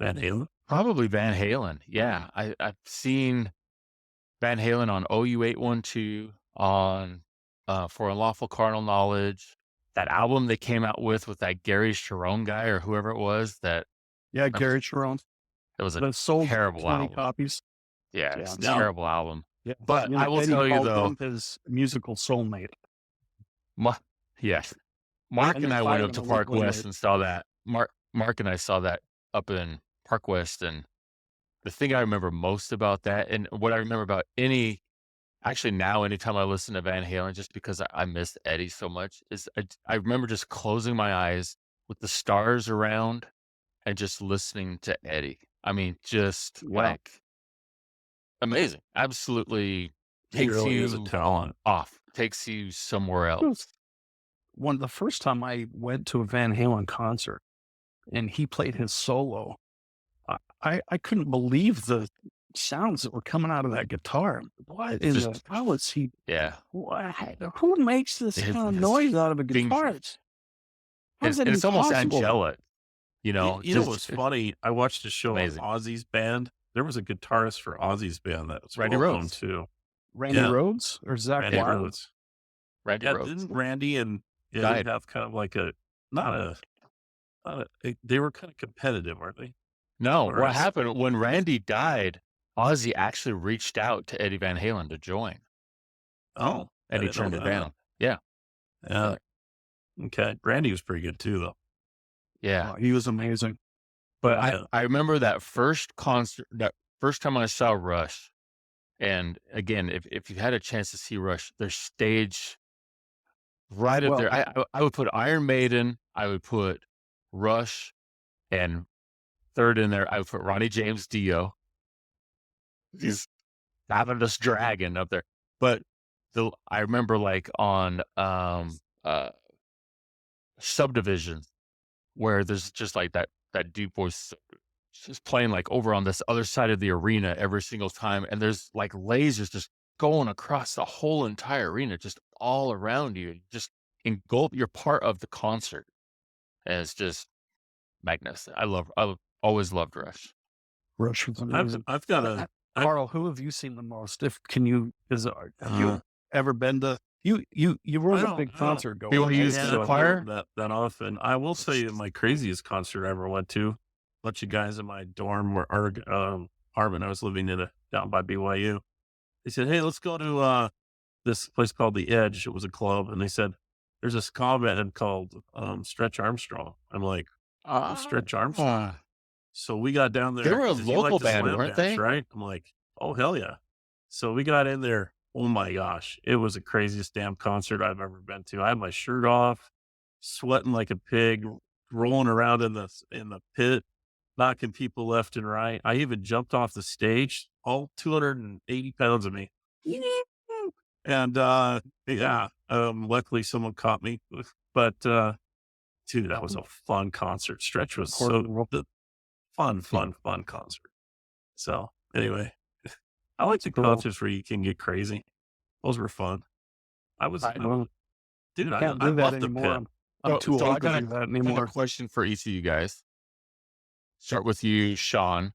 [SPEAKER 2] Van Halen?
[SPEAKER 1] Probably Van Halen. Yeah, I've seen Van Halen on OU 812, on For Unlawful Carnal Knowledge. That album they came out with that Gary Sharon guy or whoever it was. That
[SPEAKER 4] Yeah, Gary Sharon.
[SPEAKER 1] it was a
[SPEAKER 4] That sold
[SPEAKER 1] terrible
[SPEAKER 4] 20
[SPEAKER 1] album.
[SPEAKER 4] copies.
[SPEAKER 1] Yeah,
[SPEAKER 4] Yeah,
[SPEAKER 1] it's a
[SPEAKER 2] no.
[SPEAKER 1] terrible album.
[SPEAKER 4] Yeah.
[SPEAKER 1] But
[SPEAKER 4] You
[SPEAKER 1] I
[SPEAKER 4] know,
[SPEAKER 1] will
[SPEAKER 4] Eddie
[SPEAKER 1] tell you
[SPEAKER 4] called
[SPEAKER 1] though,
[SPEAKER 4] him his musical soulmate.
[SPEAKER 1] yes, Mark
[SPEAKER 4] And
[SPEAKER 1] and
[SPEAKER 4] they're
[SPEAKER 1] I went
[SPEAKER 4] fighting
[SPEAKER 1] up to
[SPEAKER 4] a
[SPEAKER 1] Park
[SPEAKER 4] week
[SPEAKER 1] West
[SPEAKER 4] later.
[SPEAKER 1] and saw that. Mark and I saw that up in Park West, and the thing I remember most about that, and what I remember about actually now, anytime I listen to Van Halen, just because I miss Eddie so much, is I remember just closing my eyes with the stars around and just listening to Eddie. I mean, just
[SPEAKER 4] Yeah.
[SPEAKER 1] like amazing. Absolutely
[SPEAKER 2] He
[SPEAKER 1] takes
[SPEAKER 2] really is a
[SPEAKER 1] you
[SPEAKER 2] talent.
[SPEAKER 1] off, takes you somewhere
[SPEAKER 4] It was
[SPEAKER 1] else.
[SPEAKER 4] the first time I went to a Van Halen concert and he played his solo. I couldn't believe the sounds that were coming out of that guitar. What in
[SPEAKER 1] Just-
[SPEAKER 4] the how is he?
[SPEAKER 1] Yeah.
[SPEAKER 4] Who makes this
[SPEAKER 1] His-
[SPEAKER 4] kind of
[SPEAKER 1] his
[SPEAKER 4] noise out of a
[SPEAKER 1] fingers.
[SPEAKER 4] guitar? How is that
[SPEAKER 1] And it's almost
[SPEAKER 4] possible?
[SPEAKER 1] angelic, you know.
[SPEAKER 2] You know
[SPEAKER 1] just-
[SPEAKER 2] what's funny? I watched a show on
[SPEAKER 1] amazing.
[SPEAKER 2] Ozzy's band. There was a guitarist for Ozzy's band that was
[SPEAKER 1] Randy
[SPEAKER 2] well known
[SPEAKER 1] Rhodes.
[SPEAKER 2] too.
[SPEAKER 4] Randy
[SPEAKER 2] Yeah.
[SPEAKER 4] Rhodes or Zach
[SPEAKER 2] Randy
[SPEAKER 4] Wild?
[SPEAKER 2] Rhodes.
[SPEAKER 1] Randy
[SPEAKER 2] Yeah,
[SPEAKER 1] Rhodes.
[SPEAKER 2] didn't Randy and
[SPEAKER 1] Died.
[SPEAKER 2] have kind of like they were kind of competitive, weren't they?
[SPEAKER 1] No,
[SPEAKER 2] Or
[SPEAKER 1] what
[SPEAKER 2] is-
[SPEAKER 1] happened when Randy died, Ozzy actually reached out to Eddie Van Halen to join,
[SPEAKER 2] Oh, I
[SPEAKER 1] and he
[SPEAKER 2] didn't know
[SPEAKER 1] turned it
[SPEAKER 2] that.
[SPEAKER 1] down. Yeah.
[SPEAKER 2] Yeah. Okay. Randy was pretty good too, though.
[SPEAKER 1] Yeah.
[SPEAKER 4] Oh, he was amazing.
[SPEAKER 1] But
[SPEAKER 2] Yeah.
[SPEAKER 1] I remember that first concert, that first time I saw Rush. And again, if you had a chance to see Rush, their stage right up
[SPEAKER 4] Well-
[SPEAKER 1] there. I would put Iron Maiden, I would put Rush, and third in there, I would put Ronnie James Dio. He's Fabulous Dragon up there. But I remember like on Subdivision, where there's just like that deep voice just playing like over on this other side of the arena every single time, and there's like lasers just going across the whole entire arena, just all around you, just engulf. You're part of the concert, and it's just magnificent. I always loved Rush.
[SPEAKER 4] Rush was amazing.
[SPEAKER 2] I've got a
[SPEAKER 4] Carl, who have you seen the most? Have you
[SPEAKER 2] Uh,
[SPEAKER 4] ever been to? You were a big concert goer.
[SPEAKER 1] You
[SPEAKER 4] right?
[SPEAKER 1] used
[SPEAKER 2] yeah,
[SPEAKER 1] the
[SPEAKER 2] I
[SPEAKER 1] choir?
[SPEAKER 2] don't that often. I will say my craziest concert I ever went to. A bunch of guys in my dorm were Arvin. I was living down by BYU. They said, "Hey, let's go to this place called The Edge." It was a club, and they said, "There's a ska band called Stretch Armstrong." I'm like, Stretch Armstrong. So we got down there.
[SPEAKER 1] They were a
[SPEAKER 2] 'cause you like
[SPEAKER 1] local
[SPEAKER 2] the
[SPEAKER 1] band,
[SPEAKER 2] slam
[SPEAKER 1] weren't
[SPEAKER 2] dance,
[SPEAKER 1] they?
[SPEAKER 2] right? I'm like, oh, hell yeah. So we got in there. Oh my gosh. It was the craziest damn concert I've ever been to. I had my shirt off, sweating like a pig, rolling around in the pit, knocking people left and right. I even jumped off the stage, all 280 pounds of me. And luckily someone caught me. But dude, that was a fun concert. Stretch was fun concert. So anyway, I like the
[SPEAKER 4] Cool.
[SPEAKER 2] concerts where you can get crazy. Those were fun. Dude, I
[SPEAKER 4] Can't do that
[SPEAKER 2] love the
[SPEAKER 4] anymore.
[SPEAKER 2] pit.
[SPEAKER 4] I'm too
[SPEAKER 1] So I
[SPEAKER 4] old to
[SPEAKER 1] got
[SPEAKER 4] do that
[SPEAKER 1] I have
[SPEAKER 4] anymore.
[SPEAKER 1] a question for each of you guys. Start with you, Sean.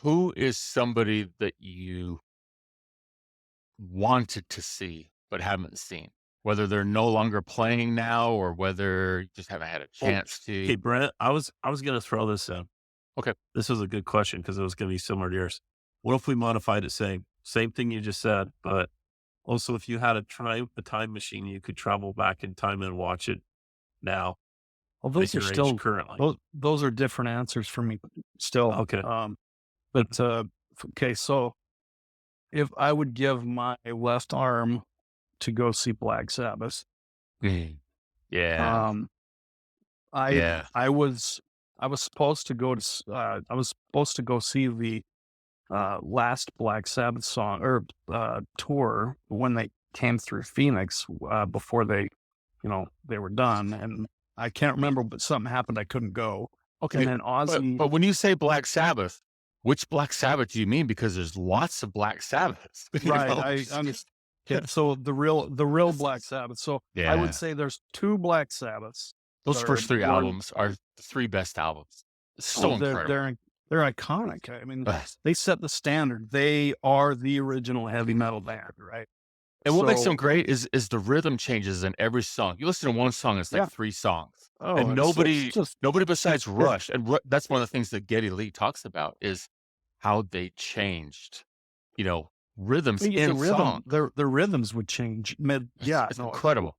[SPEAKER 1] Who is somebody that you wanted to see but haven't seen? Whether they're no longer playing now or whether you just haven't had a chance
[SPEAKER 2] Hey,
[SPEAKER 1] to.
[SPEAKER 2] Brent, I was going to throw this in.
[SPEAKER 1] Okay.
[SPEAKER 2] This was a good question because it was going to be similar to yours. What if we modified it saying same thing you just said, but also if you had a time machine, you could travel back in time and watch it now.
[SPEAKER 4] Well,
[SPEAKER 2] at
[SPEAKER 4] those are
[SPEAKER 2] your age
[SPEAKER 4] still
[SPEAKER 2] currently.
[SPEAKER 4] those are different answers for me still.
[SPEAKER 2] Okay.
[SPEAKER 4] Okay, so if I would give my left arm to go see Black Sabbath,
[SPEAKER 1] Yeah.
[SPEAKER 4] I was supposed to go see the last Black Sabbath song or tour when they came through Phoenix before they were done, and I can't remember, but something happened. I couldn't go.
[SPEAKER 1] Okay.
[SPEAKER 4] And then Ozzy,
[SPEAKER 1] But when you say Black Sabbath, which Black Sabbath do you mean? Because there's lots of Black Sabbaths. you
[SPEAKER 4] right?
[SPEAKER 1] know?
[SPEAKER 4] I understand. Okay, so the real Black Sabbath. So I
[SPEAKER 1] Yeah.
[SPEAKER 4] would say there's two Black Sabbaths.
[SPEAKER 1] Those
[SPEAKER 4] Or
[SPEAKER 1] first three
[SPEAKER 4] one-
[SPEAKER 1] albums are the three best albums. So
[SPEAKER 4] Oh,
[SPEAKER 1] incredible.
[SPEAKER 4] they're iconic. I mean,
[SPEAKER 1] Ugh.
[SPEAKER 4] they set the standard. They are the original heavy metal band, right?
[SPEAKER 1] And what makes them
[SPEAKER 4] So
[SPEAKER 1] great is the rhythm changes in every song. You listen to one song, it's like
[SPEAKER 4] yeah.
[SPEAKER 1] 3 songs,
[SPEAKER 4] Oh,
[SPEAKER 1] and
[SPEAKER 4] it's
[SPEAKER 1] nobody
[SPEAKER 4] just
[SPEAKER 1] nobody besides
[SPEAKER 4] it,
[SPEAKER 1] Rush, and Ru that's one of the things that Geddy Lee talks about is how they changed, you know, rhythms
[SPEAKER 4] the
[SPEAKER 1] in
[SPEAKER 4] rhythm.
[SPEAKER 1] songs.
[SPEAKER 4] Their rhythms would change mid. Yeah,
[SPEAKER 1] It's
[SPEAKER 4] no,
[SPEAKER 1] incredible.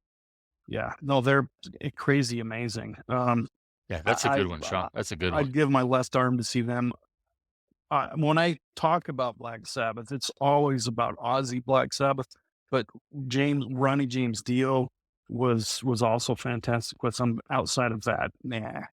[SPEAKER 4] yeah, no, they're crazy amazing.
[SPEAKER 1] Yeah, that's a
[SPEAKER 4] I,
[SPEAKER 1] good one,
[SPEAKER 4] I
[SPEAKER 1] Sean. That's a good one.
[SPEAKER 4] I'd give my left arm to see them. When I talk about Black Sabbath, it's always about Ozzy Black Sabbath, but Ronnie James Dio was also fantastic with them. Outside of that, nah.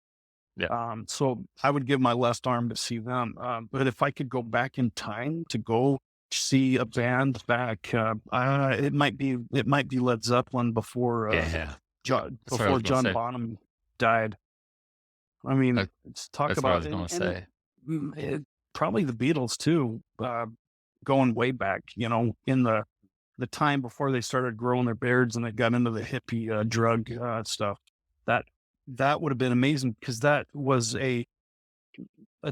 [SPEAKER 1] Yeah.
[SPEAKER 4] So I would give my left arm to see them. But if I could go back in time to go see a band back, it might be Led Zeppelin
[SPEAKER 1] Yeah. That's what I was
[SPEAKER 4] Before
[SPEAKER 1] gonna
[SPEAKER 4] John
[SPEAKER 1] say.
[SPEAKER 4] Bonham died. I mean,
[SPEAKER 1] That
[SPEAKER 4] let's talk
[SPEAKER 1] that's what I
[SPEAKER 4] about
[SPEAKER 1] was gonna say.
[SPEAKER 4] probably the Beatles too, going way back, in the time before they started growing their beards and they got into the hippie drug stuff. That that would have been amazing because at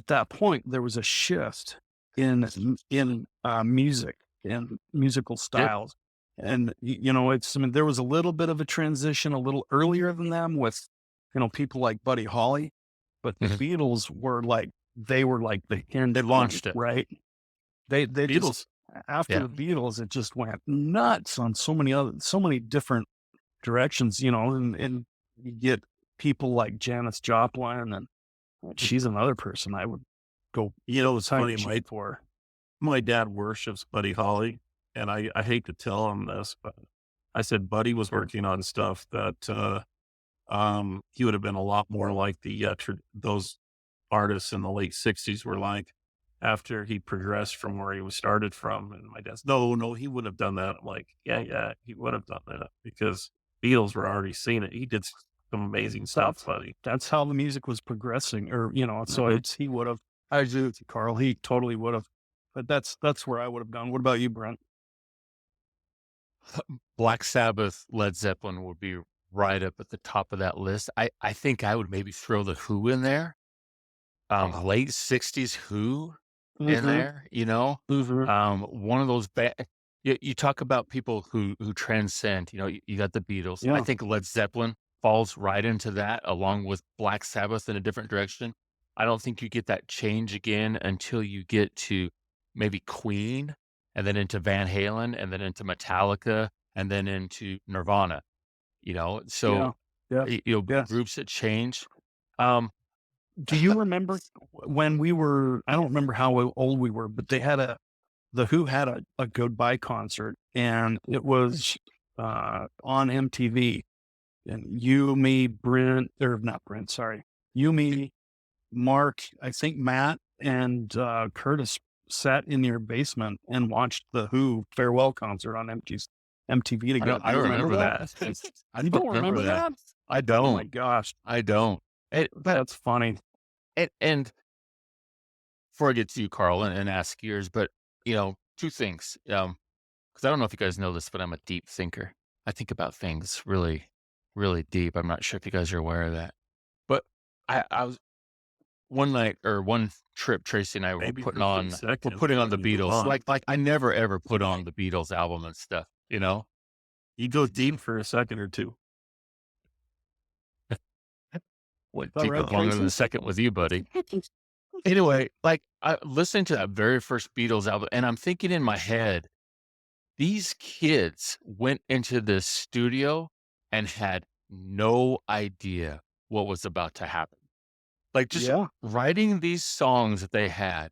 [SPEAKER 4] that point there was a shift in music and musical
[SPEAKER 1] Yeah.
[SPEAKER 4] styles. And I mean, there was a little bit of a transition a little earlier than them with, people like Buddy Holly, but the
[SPEAKER 1] Mhm.
[SPEAKER 4] Beatles were like the end
[SPEAKER 1] They
[SPEAKER 4] point,
[SPEAKER 1] launched it.
[SPEAKER 4] right? They just
[SPEAKER 2] Beatles.
[SPEAKER 4] after
[SPEAKER 1] Yeah.
[SPEAKER 4] the Beatles, it just went nuts on so many different directions, and you get people like Janice Joplin, and she's another person I would go
[SPEAKER 2] It's
[SPEAKER 4] time
[SPEAKER 2] funny.
[SPEAKER 4] cheap for.
[SPEAKER 2] My dad worships Buddy Holly, and I hate to tell him this, but I said Buddy was working on stuff that he would have been a lot more like those artists in the late '60s were like after he progressed from where he was started from. And my dad's, no, he wouldn't have done that. I'm like, yeah, he would have done that because Beatles were already seeing it. He did some amazing stuff,
[SPEAKER 4] That's
[SPEAKER 2] Buddy.
[SPEAKER 4] that's how the music was progressing, or so
[SPEAKER 2] Mhm.
[SPEAKER 4] he would have. I agree with you, Carl. He totally would have. But that's where I would have gone. What about you, Brent?
[SPEAKER 1] Black Sabbath, Led Zeppelin would be right up at the top of that list. I think I would maybe throw the Who in there. Late '60s Who in
[SPEAKER 4] Mm-hmm.
[SPEAKER 1] there, you know?
[SPEAKER 4] Mm-hmm.
[SPEAKER 1] One of those you talk about people who transcend, you got the Beatles. I
[SPEAKER 4] Yeah.
[SPEAKER 1] think Led Zeppelin falls right into that along with Black Sabbath in a different direction. I don't think you get that change again until you get to maybe Queen and then into Van Halen and then into Metallica and then into Nirvana,
[SPEAKER 4] Yeah.
[SPEAKER 1] So,
[SPEAKER 4] Yeah. Yes.
[SPEAKER 1] groups that change. Um,
[SPEAKER 4] Do you remember when we were? I don't remember how old we were, but the Who had a goodbye concert, and it was on MTV. And you, me, Brent, or not Brent, sorry, you, me, Mark, I think Matt and Curtis sat in your basement and watched the Who farewell concert on MTV together.
[SPEAKER 1] I
[SPEAKER 4] Do you
[SPEAKER 1] don't
[SPEAKER 4] remember
[SPEAKER 1] remember
[SPEAKER 4] that?
[SPEAKER 1] that. I
[SPEAKER 4] You
[SPEAKER 1] don't
[SPEAKER 4] don't
[SPEAKER 1] remember
[SPEAKER 4] remember
[SPEAKER 1] that.
[SPEAKER 4] that?
[SPEAKER 1] I
[SPEAKER 4] Oh my
[SPEAKER 1] don't.
[SPEAKER 4] gosh,
[SPEAKER 1] I don't. But
[SPEAKER 4] that's funny.
[SPEAKER 1] and before I get to you, Carl, and ask yours, but 2 things. Because I don't know if you guys know this, but I'm a deep thinker. I think about things really, really deep. I'm not sure if you guys are aware of that. But I was one night or one trip, Tracy and I were
[SPEAKER 2] Maybe
[SPEAKER 1] putting
[SPEAKER 2] for 3
[SPEAKER 1] on we're
[SPEAKER 2] seconds
[SPEAKER 1] putting on
[SPEAKER 2] and
[SPEAKER 1] the
[SPEAKER 2] then you move
[SPEAKER 1] Beatles.
[SPEAKER 2] on.
[SPEAKER 1] Like I never ever put on the Beatles album and stuff.
[SPEAKER 2] You go deep for a second or two.
[SPEAKER 1] Went
[SPEAKER 4] Is that
[SPEAKER 1] deep
[SPEAKER 4] right,
[SPEAKER 1] longer than a
[SPEAKER 4] Tracy?
[SPEAKER 1] second with you, buddy. Anyway, like I listening to that very first Beatles album, and I'm thinking in my head, these kids went into this studio and had no idea what was about to happen. Like just
[SPEAKER 4] Yeah.
[SPEAKER 1] writing these songs that they had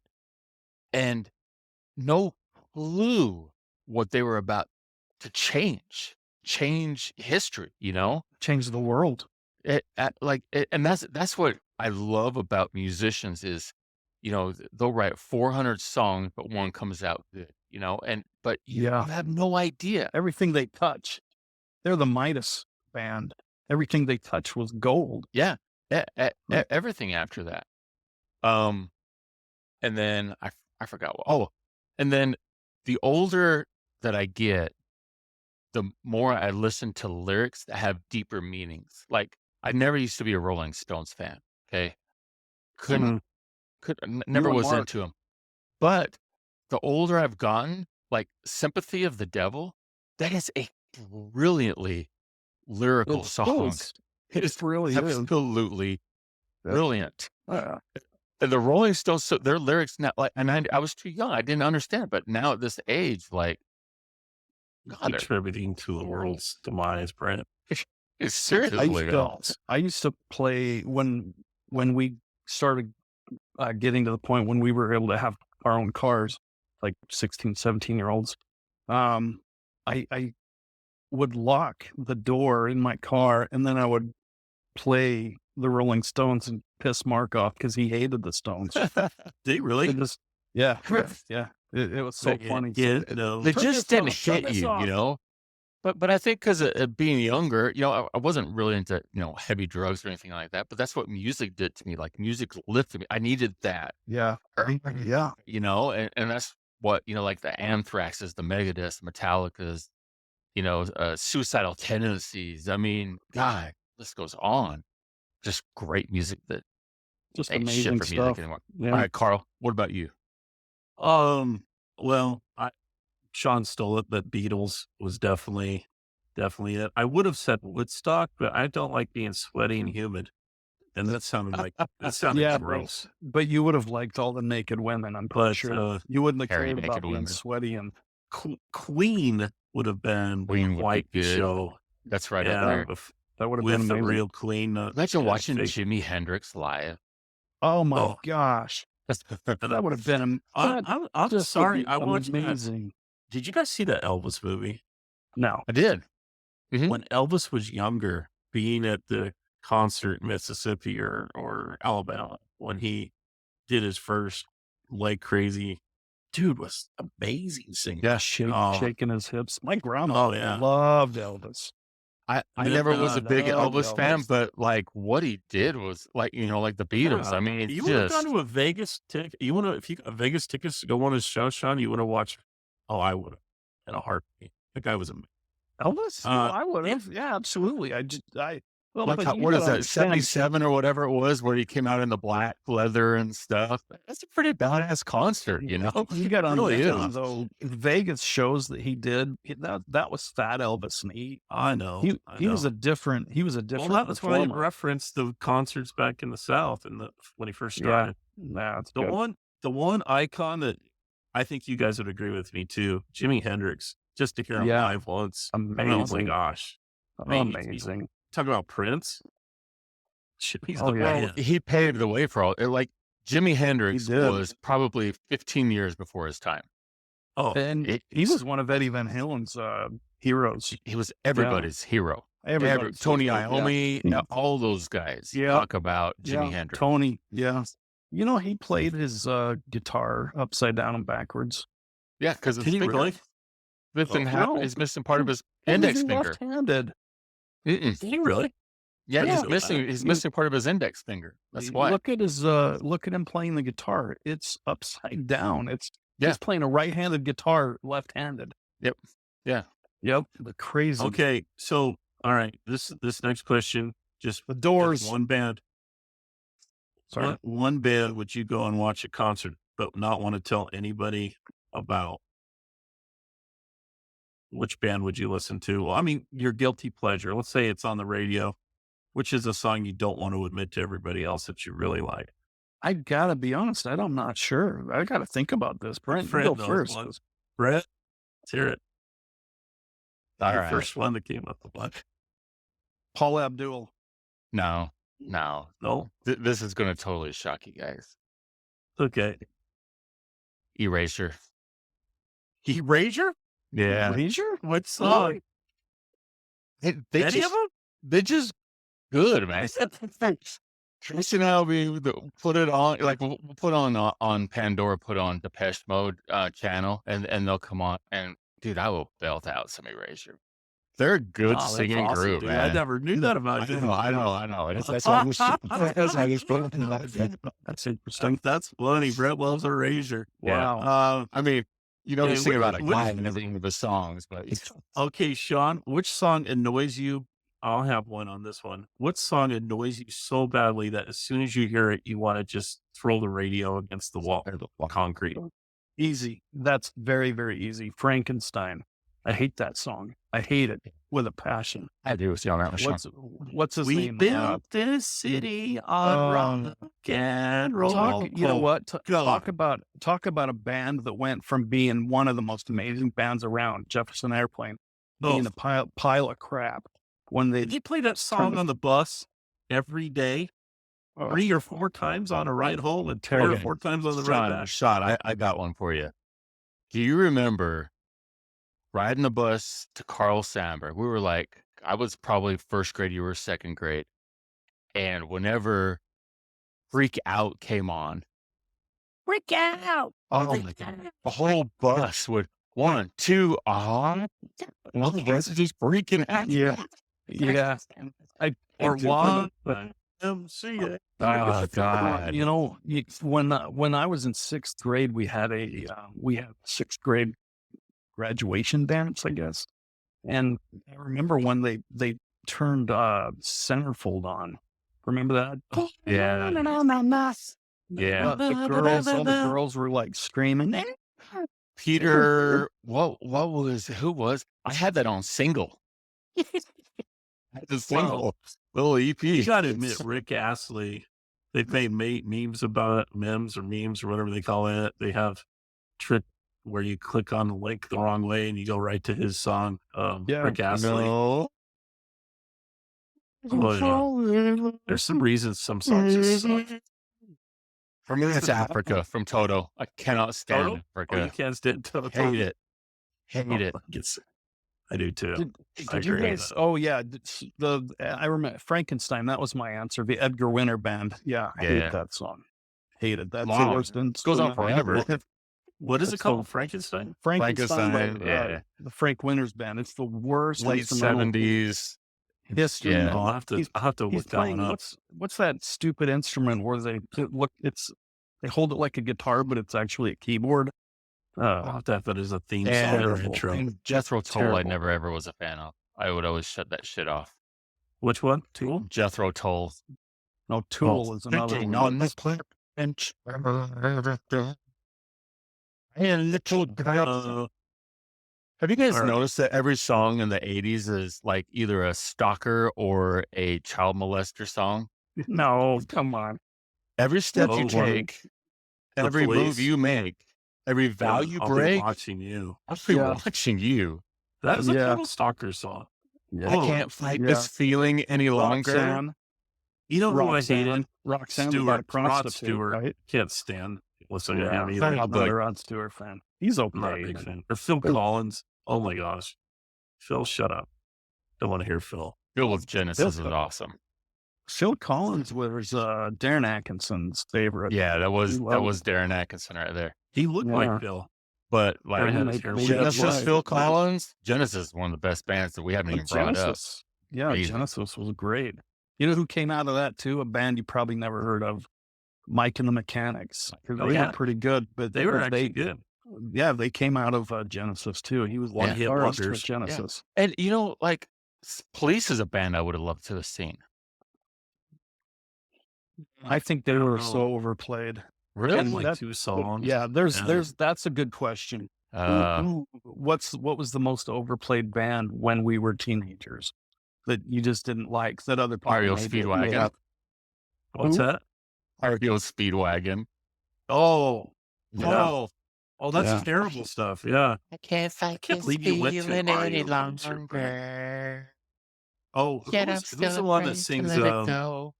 [SPEAKER 1] and no clue what they were about to change history.
[SPEAKER 4] Changed the world.
[SPEAKER 1] And that's what I love about musicians is, they'll write 400 songs, but one comes out good, but you
[SPEAKER 4] Yeah.
[SPEAKER 1] have no idea.
[SPEAKER 4] Everything they touch, they're the Midas band. Everything they touch was gold.
[SPEAKER 1] Yeah.
[SPEAKER 4] Right.
[SPEAKER 1] Everything after that. Um, and then I forgot and then the older that I get, the more I listen to lyrics that have deeper meanings. Like I never used to be a Rolling Stones fan. Okay. couldn't,
[SPEAKER 2] Mhm.
[SPEAKER 1] never
[SPEAKER 4] and
[SPEAKER 1] was
[SPEAKER 4] Mark.
[SPEAKER 1] into them. But the older I've gotten, like Sympathy of the Devil, that is a brilliantly lyrical
[SPEAKER 4] It
[SPEAKER 1] song.
[SPEAKER 4] is.
[SPEAKER 1] It is
[SPEAKER 4] It really is.
[SPEAKER 1] absolutely
[SPEAKER 4] Yeah.
[SPEAKER 1] brilliant.
[SPEAKER 4] Yeah.
[SPEAKER 1] And the Rolling Stones, so their lyrics now, like, and I was too young, I didn't understand, but now at this age, like, God, they're
[SPEAKER 2] Contributing to the world's demise, Brent.
[SPEAKER 1] it's
[SPEAKER 4] I
[SPEAKER 1] seriously,
[SPEAKER 4] used
[SPEAKER 1] man.
[SPEAKER 4] to, I used to play when we started getting to the point when we were able to have our own cars, like 16, 17-year-olds. I would lock the door in my car and then I would play the Rolling Stones and piss Mark off because he hated the Stones.
[SPEAKER 2] Did you really?
[SPEAKER 4] It just, yeah, yeah. It was so funny.
[SPEAKER 2] Yeah, no.
[SPEAKER 1] They
[SPEAKER 4] Turn
[SPEAKER 1] just
[SPEAKER 4] this
[SPEAKER 1] didn't
[SPEAKER 4] off, turn
[SPEAKER 1] hit
[SPEAKER 4] this
[SPEAKER 1] you,
[SPEAKER 4] off.
[SPEAKER 1] you know? But I think 'cause of being younger, you know, I wasn't really into, you know, heavy drugs or anything like that, but that's what music did to me, like, music lifted me. I needed that,
[SPEAKER 4] Yeah, yeah.
[SPEAKER 1] you know? And that's what, you know, like, the Anthraxes, the Megadeths, Metallicas, you know, Suicidal Tendencies. I mean, God, this goes on. Just great music that
[SPEAKER 4] Just
[SPEAKER 1] ain't shit
[SPEAKER 4] amazing
[SPEAKER 1] for music
[SPEAKER 4] stuff.
[SPEAKER 1] anymore.
[SPEAKER 4] Yeah.
[SPEAKER 1] Alright, Carl, what about you?
[SPEAKER 2] Well, Sean stole it, but Beatles was definitely it. I would have said Woodstock, but I don't like being sweaty and humid. And that sounded
[SPEAKER 4] Yeah,
[SPEAKER 2] gross.
[SPEAKER 4] but you would have liked all the naked women, I'm pretty
[SPEAKER 2] But
[SPEAKER 4] sure. You wouldn't have
[SPEAKER 1] Hairy
[SPEAKER 4] cared
[SPEAKER 1] naked
[SPEAKER 4] about being
[SPEAKER 1] women.
[SPEAKER 4] sweaty and
[SPEAKER 2] Queen would have been
[SPEAKER 1] Queen would be
[SPEAKER 2] quite the
[SPEAKER 1] good.
[SPEAKER 2] show.
[SPEAKER 1] That's right
[SPEAKER 2] Yeah,
[SPEAKER 1] up there.
[SPEAKER 4] that would have been
[SPEAKER 2] with the
[SPEAKER 4] amazing.
[SPEAKER 2] real Queen.
[SPEAKER 1] Imagine watching
[SPEAKER 2] fake-
[SPEAKER 1] Jimi Hendrix live.
[SPEAKER 4] Oh my
[SPEAKER 2] Oh.
[SPEAKER 4] gosh. That would have been
[SPEAKER 2] I'm
[SPEAKER 4] just
[SPEAKER 2] sorry. I watched that.
[SPEAKER 4] amazing.
[SPEAKER 2] Did you guys see that Elvis movie?
[SPEAKER 4] No.
[SPEAKER 1] I did. Mhm.
[SPEAKER 2] When Elvis was younger, being at the concert in Mississippi or Alabama, when he did his first like crazy, dude was amazing singer.
[SPEAKER 1] Yeah.
[SPEAKER 4] Shaking his hips. My grandma
[SPEAKER 2] Oh, yeah.
[SPEAKER 4] loved Elvis.
[SPEAKER 1] I
[SPEAKER 2] And
[SPEAKER 1] never
[SPEAKER 2] then,
[SPEAKER 1] was a big
[SPEAKER 4] loved
[SPEAKER 1] Elvis fan,
[SPEAKER 4] Elvis.
[SPEAKER 1] but, like, what he did was, like, you know, like the Beatles. I mean,
[SPEAKER 2] you would have
[SPEAKER 1] just
[SPEAKER 2] gone to a Vegas ticket. If you got Vegas tickets to go on his show, Sean, you would have watched. Oh, I would have in a heartbeat. The guy was amazing.
[SPEAKER 4] Elvis? I would have. Yeah, absolutely. Well,
[SPEAKER 1] like,
[SPEAKER 4] but you
[SPEAKER 1] what is
[SPEAKER 4] gotta
[SPEAKER 1] that,
[SPEAKER 4] understand,
[SPEAKER 1] 77 or whatever it was, where he came out in the black leather and stuff. That's a pretty badass concert, you know?
[SPEAKER 4] You got to
[SPEAKER 1] Really
[SPEAKER 4] understand,
[SPEAKER 1] is.
[SPEAKER 4] though, Vegas shows that he did, that was Fat Elvis. And
[SPEAKER 2] I know.
[SPEAKER 4] he was a different,
[SPEAKER 2] Well, that's why I
[SPEAKER 4] performer.
[SPEAKER 2] referenced the concerts back in the South when he first
[SPEAKER 4] Yeah.
[SPEAKER 2] started.
[SPEAKER 4] Nah, it's
[SPEAKER 2] The
[SPEAKER 4] good.
[SPEAKER 2] one icon that I think you guys would agree with me too, Jimi Hendrix. Just to hear him
[SPEAKER 4] Yeah.
[SPEAKER 2] live once, I mean, oh my
[SPEAKER 4] Amazing.
[SPEAKER 2] gosh,
[SPEAKER 4] Amazing.
[SPEAKER 2] Talk about Prince. Jimmy's
[SPEAKER 4] Oh,
[SPEAKER 2] the
[SPEAKER 4] yeah.
[SPEAKER 2] man.
[SPEAKER 1] He paved the way for all like, Jimi Hendrix
[SPEAKER 4] did.
[SPEAKER 1] was probably 15 years before his time.
[SPEAKER 2] Oh,
[SPEAKER 4] And he was one of Eddie Van Halen's heroes.
[SPEAKER 1] He was everybody's hero.
[SPEAKER 4] Everybody's
[SPEAKER 1] Tony
[SPEAKER 4] hero, yeah.
[SPEAKER 1] Iommi, all those guys
[SPEAKER 4] Yeah.
[SPEAKER 1] talk about Jimi
[SPEAKER 4] Yeah,
[SPEAKER 1] Hendrix.
[SPEAKER 4] Tony, yeah. You know, he played his guitar upside down and backwards.
[SPEAKER 1] Yeah, because
[SPEAKER 2] Can you really?
[SPEAKER 4] No.
[SPEAKER 1] he's missing part of his index
[SPEAKER 4] He's
[SPEAKER 1] finger.
[SPEAKER 4] left-handed.
[SPEAKER 1] Mm-mm.
[SPEAKER 2] Can you really?
[SPEAKER 1] Yeah,
[SPEAKER 4] Yeah.
[SPEAKER 1] he's missing part of his index finger. That's why.
[SPEAKER 4] Look at him playing the guitar. It's upside down.
[SPEAKER 1] Yeah.
[SPEAKER 4] He's playing a right-handed guitar, left-handed.
[SPEAKER 1] Yep. Yeah.
[SPEAKER 4] Yep. The crazy.
[SPEAKER 2] Okay, so all right, this next question, just
[SPEAKER 4] The Doors.
[SPEAKER 2] just one band.
[SPEAKER 4] Sorry.
[SPEAKER 2] One band would you go and watch a concert, but not want to tell anybody about? Which band would you listen to? Well, I mean, your guilty pleasure. Let's say it's on the radio. Which is a song you don't want to admit to everybody else that you really like?
[SPEAKER 4] I gotta be honest. I'm not sure. I gotta think about this. Brent, you
[SPEAKER 2] Fred
[SPEAKER 4] go
[SPEAKER 2] knows
[SPEAKER 4] first.
[SPEAKER 2] one. Brett, let's hear it.
[SPEAKER 1] All
[SPEAKER 2] Your
[SPEAKER 1] right.
[SPEAKER 2] first one that came up the butt.
[SPEAKER 4] Paul Abdul.
[SPEAKER 1] No.
[SPEAKER 2] No?
[SPEAKER 1] This is going to totally shock you guys.
[SPEAKER 2] Okay.
[SPEAKER 1] Erasure.
[SPEAKER 2] Erasure?
[SPEAKER 1] Yeah.
[SPEAKER 4] Leisure?
[SPEAKER 2] What song?
[SPEAKER 1] They
[SPEAKER 2] Any
[SPEAKER 1] just,
[SPEAKER 2] of them?
[SPEAKER 1] they're just good, man. Tracy and I will put it on, like we'll put on Pandora, put on Depeche Mode channel, and they'll come on, and dude, I will belt out some Erasure. They're a good
[SPEAKER 2] Oh, that's
[SPEAKER 1] singing
[SPEAKER 2] awesome,
[SPEAKER 1] group,
[SPEAKER 2] dude.
[SPEAKER 1] man.
[SPEAKER 2] I never knew that about you.
[SPEAKER 1] I know. That's why
[SPEAKER 4] That's interesting.
[SPEAKER 2] That's funny. Brett loves Erasure.
[SPEAKER 4] Wow.
[SPEAKER 1] I mean, you know,
[SPEAKER 2] Hey,
[SPEAKER 1] he's singing about a
[SPEAKER 2] which-
[SPEAKER 1] guy and everything of his songs, but
[SPEAKER 2] Okay, Sean, which song annoys you I'll have one on this one. What song annoys you so badly that as soon as you hear it, you want to just throw the radio against the wall, concrete?
[SPEAKER 4] Easy. That's very, very easy. Frankenstein. I hate that song. I hate it with a passion.
[SPEAKER 1] I agree with you on that one, Sean.
[SPEAKER 4] What's his
[SPEAKER 2] We
[SPEAKER 4] name?
[SPEAKER 2] built this city on rock and roll.
[SPEAKER 4] You know what? Talk about a band that went from being one of the most amazing bands around, Jefferson Airplane, being a pile of crap. When they
[SPEAKER 2] Did you play that song on the bus every day, 3 or 4 times on a ride home, and 3 or 4 times on the ride back?
[SPEAKER 1] Sean, I got one for you. Do you remember riding the bus to Carl Sandburg? We were like, I was probably first grade, you were second grade. And whenever Freak Out came on,
[SPEAKER 2] Freak Out!
[SPEAKER 1] oh my God, the whole bus would 1, 2, and all the rest is just freaking out.
[SPEAKER 4] Yeah.
[SPEAKER 2] Or one, MCA.
[SPEAKER 1] Oh God.
[SPEAKER 4] You know, when I was in 6th grade, we had 6th grade graduation dance, I guess. And I remember when they turned Centerfold on. Remember that?
[SPEAKER 1] Yeah. Yeah.
[SPEAKER 4] All the girls were like screaming.
[SPEAKER 1] Peter, who was? I had that on single. I had the single little EP.
[SPEAKER 2] You got to admit, Rick Astley, they've made memes about it, memes or whatever they call it. They have trick where you click on the link the wrong way and you go right to his song. Rick Astley.
[SPEAKER 1] No.
[SPEAKER 2] There's some reasons some songs just suck.
[SPEAKER 1] For me, it's Africa from Toto. I cannot stand
[SPEAKER 2] Toto?
[SPEAKER 1] Africa.
[SPEAKER 2] Oh, you can't stand Toto.
[SPEAKER 1] Hate it. Hate it.
[SPEAKER 2] I do too.
[SPEAKER 4] Did you guys? Oh yeah, I remember Frankenstein. That was my answer. The Edgar Winter Band. Yeah, I hate that song. Hated that.
[SPEAKER 1] It goes on forever.
[SPEAKER 2] What is it called? Frankenstein.
[SPEAKER 1] Frankenstein. Yeah,
[SPEAKER 4] the Frank Winters Band. It's the worst.
[SPEAKER 1] Late 70s
[SPEAKER 4] history.
[SPEAKER 1] Yeah.
[SPEAKER 2] I'll have to look that one up.
[SPEAKER 4] What's that stupid instrument where they hold it like a guitar, but it's actually a keyboard?
[SPEAKER 2] That is a theme song or intro.
[SPEAKER 1] And Jethro Tull, I never ever was a fan of. I would always shut that shit off.
[SPEAKER 2] Which one? Tool?
[SPEAKER 1] Jethro Tull.
[SPEAKER 4] No, Tool is another one.
[SPEAKER 1] On this bench. And little girl. Have you guys noticed that every song in the 80s is like either a stalker or a child molester song?
[SPEAKER 4] No, come on.
[SPEAKER 1] Every step you take, every move you make, every vow you break,
[SPEAKER 2] watching you.
[SPEAKER 1] I'll be watching you.
[SPEAKER 2] That is a total stalker song.
[SPEAKER 1] Yeah. I can't fight this feeling any longer.
[SPEAKER 2] You know who I hated?
[SPEAKER 4] Roxanne
[SPEAKER 2] Stewart.
[SPEAKER 4] Rod
[SPEAKER 2] Stewart.
[SPEAKER 4] Right?
[SPEAKER 2] Can't stand listening to him either.
[SPEAKER 4] I'm not a Rod Stewart fan. He's okay.
[SPEAKER 2] Not a big fan. Or Phil Collins. Oh my gosh. Phil, shut up. Don't want to hear Phil.
[SPEAKER 1] Phil with Genesis is awesome.
[SPEAKER 4] Phil Collins was Darren Atkinson's favorite.
[SPEAKER 1] Yeah, that was Darren Atkinson right there.
[SPEAKER 2] He looked like Phil.
[SPEAKER 1] But like Genesis, Phil Collins, Genesis is one of the best bands that we haven't even brought up.
[SPEAKER 4] Yeah, Genesis was great. You know who came out of that too? A band you probably never heard of, Mike and the Mechanics. They were pretty good, but
[SPEAKER 2] they were actually good.
[SPEAKER 4] Yeah, they came out of Genesis too. He was one hit wonders. Genesis.
[SPEAKER 1] Yeah. And you know, like Police is a band I would have loved to have seen.
[SPEAKER 4] I think they were so overplayed.
[SPEAKER 1] Really?
[SPEAKER 2] And like 2 songs.
[SPEAKER 4] Yeah, that's a good question. What was the most overplayed band when we were teenagers that you just didn't like? That other people
[SPEAKER 1] REO Speedwagon.
[SPEAKER 2] What's that?
[SPEAKER 1] REO Speedwagon.
[SPEAKER 2] Oh.
[SPEAKER 1] Yeah.
[SPEAKER 2] Oh, that's terrible stuff. Yeah.
[SPEAKER 1] I can't
[SPEAKER 2] believe you went to
[SPEAKER 1] any longer.
[SPEAKER 2] Oh, who's the one that sings? Oh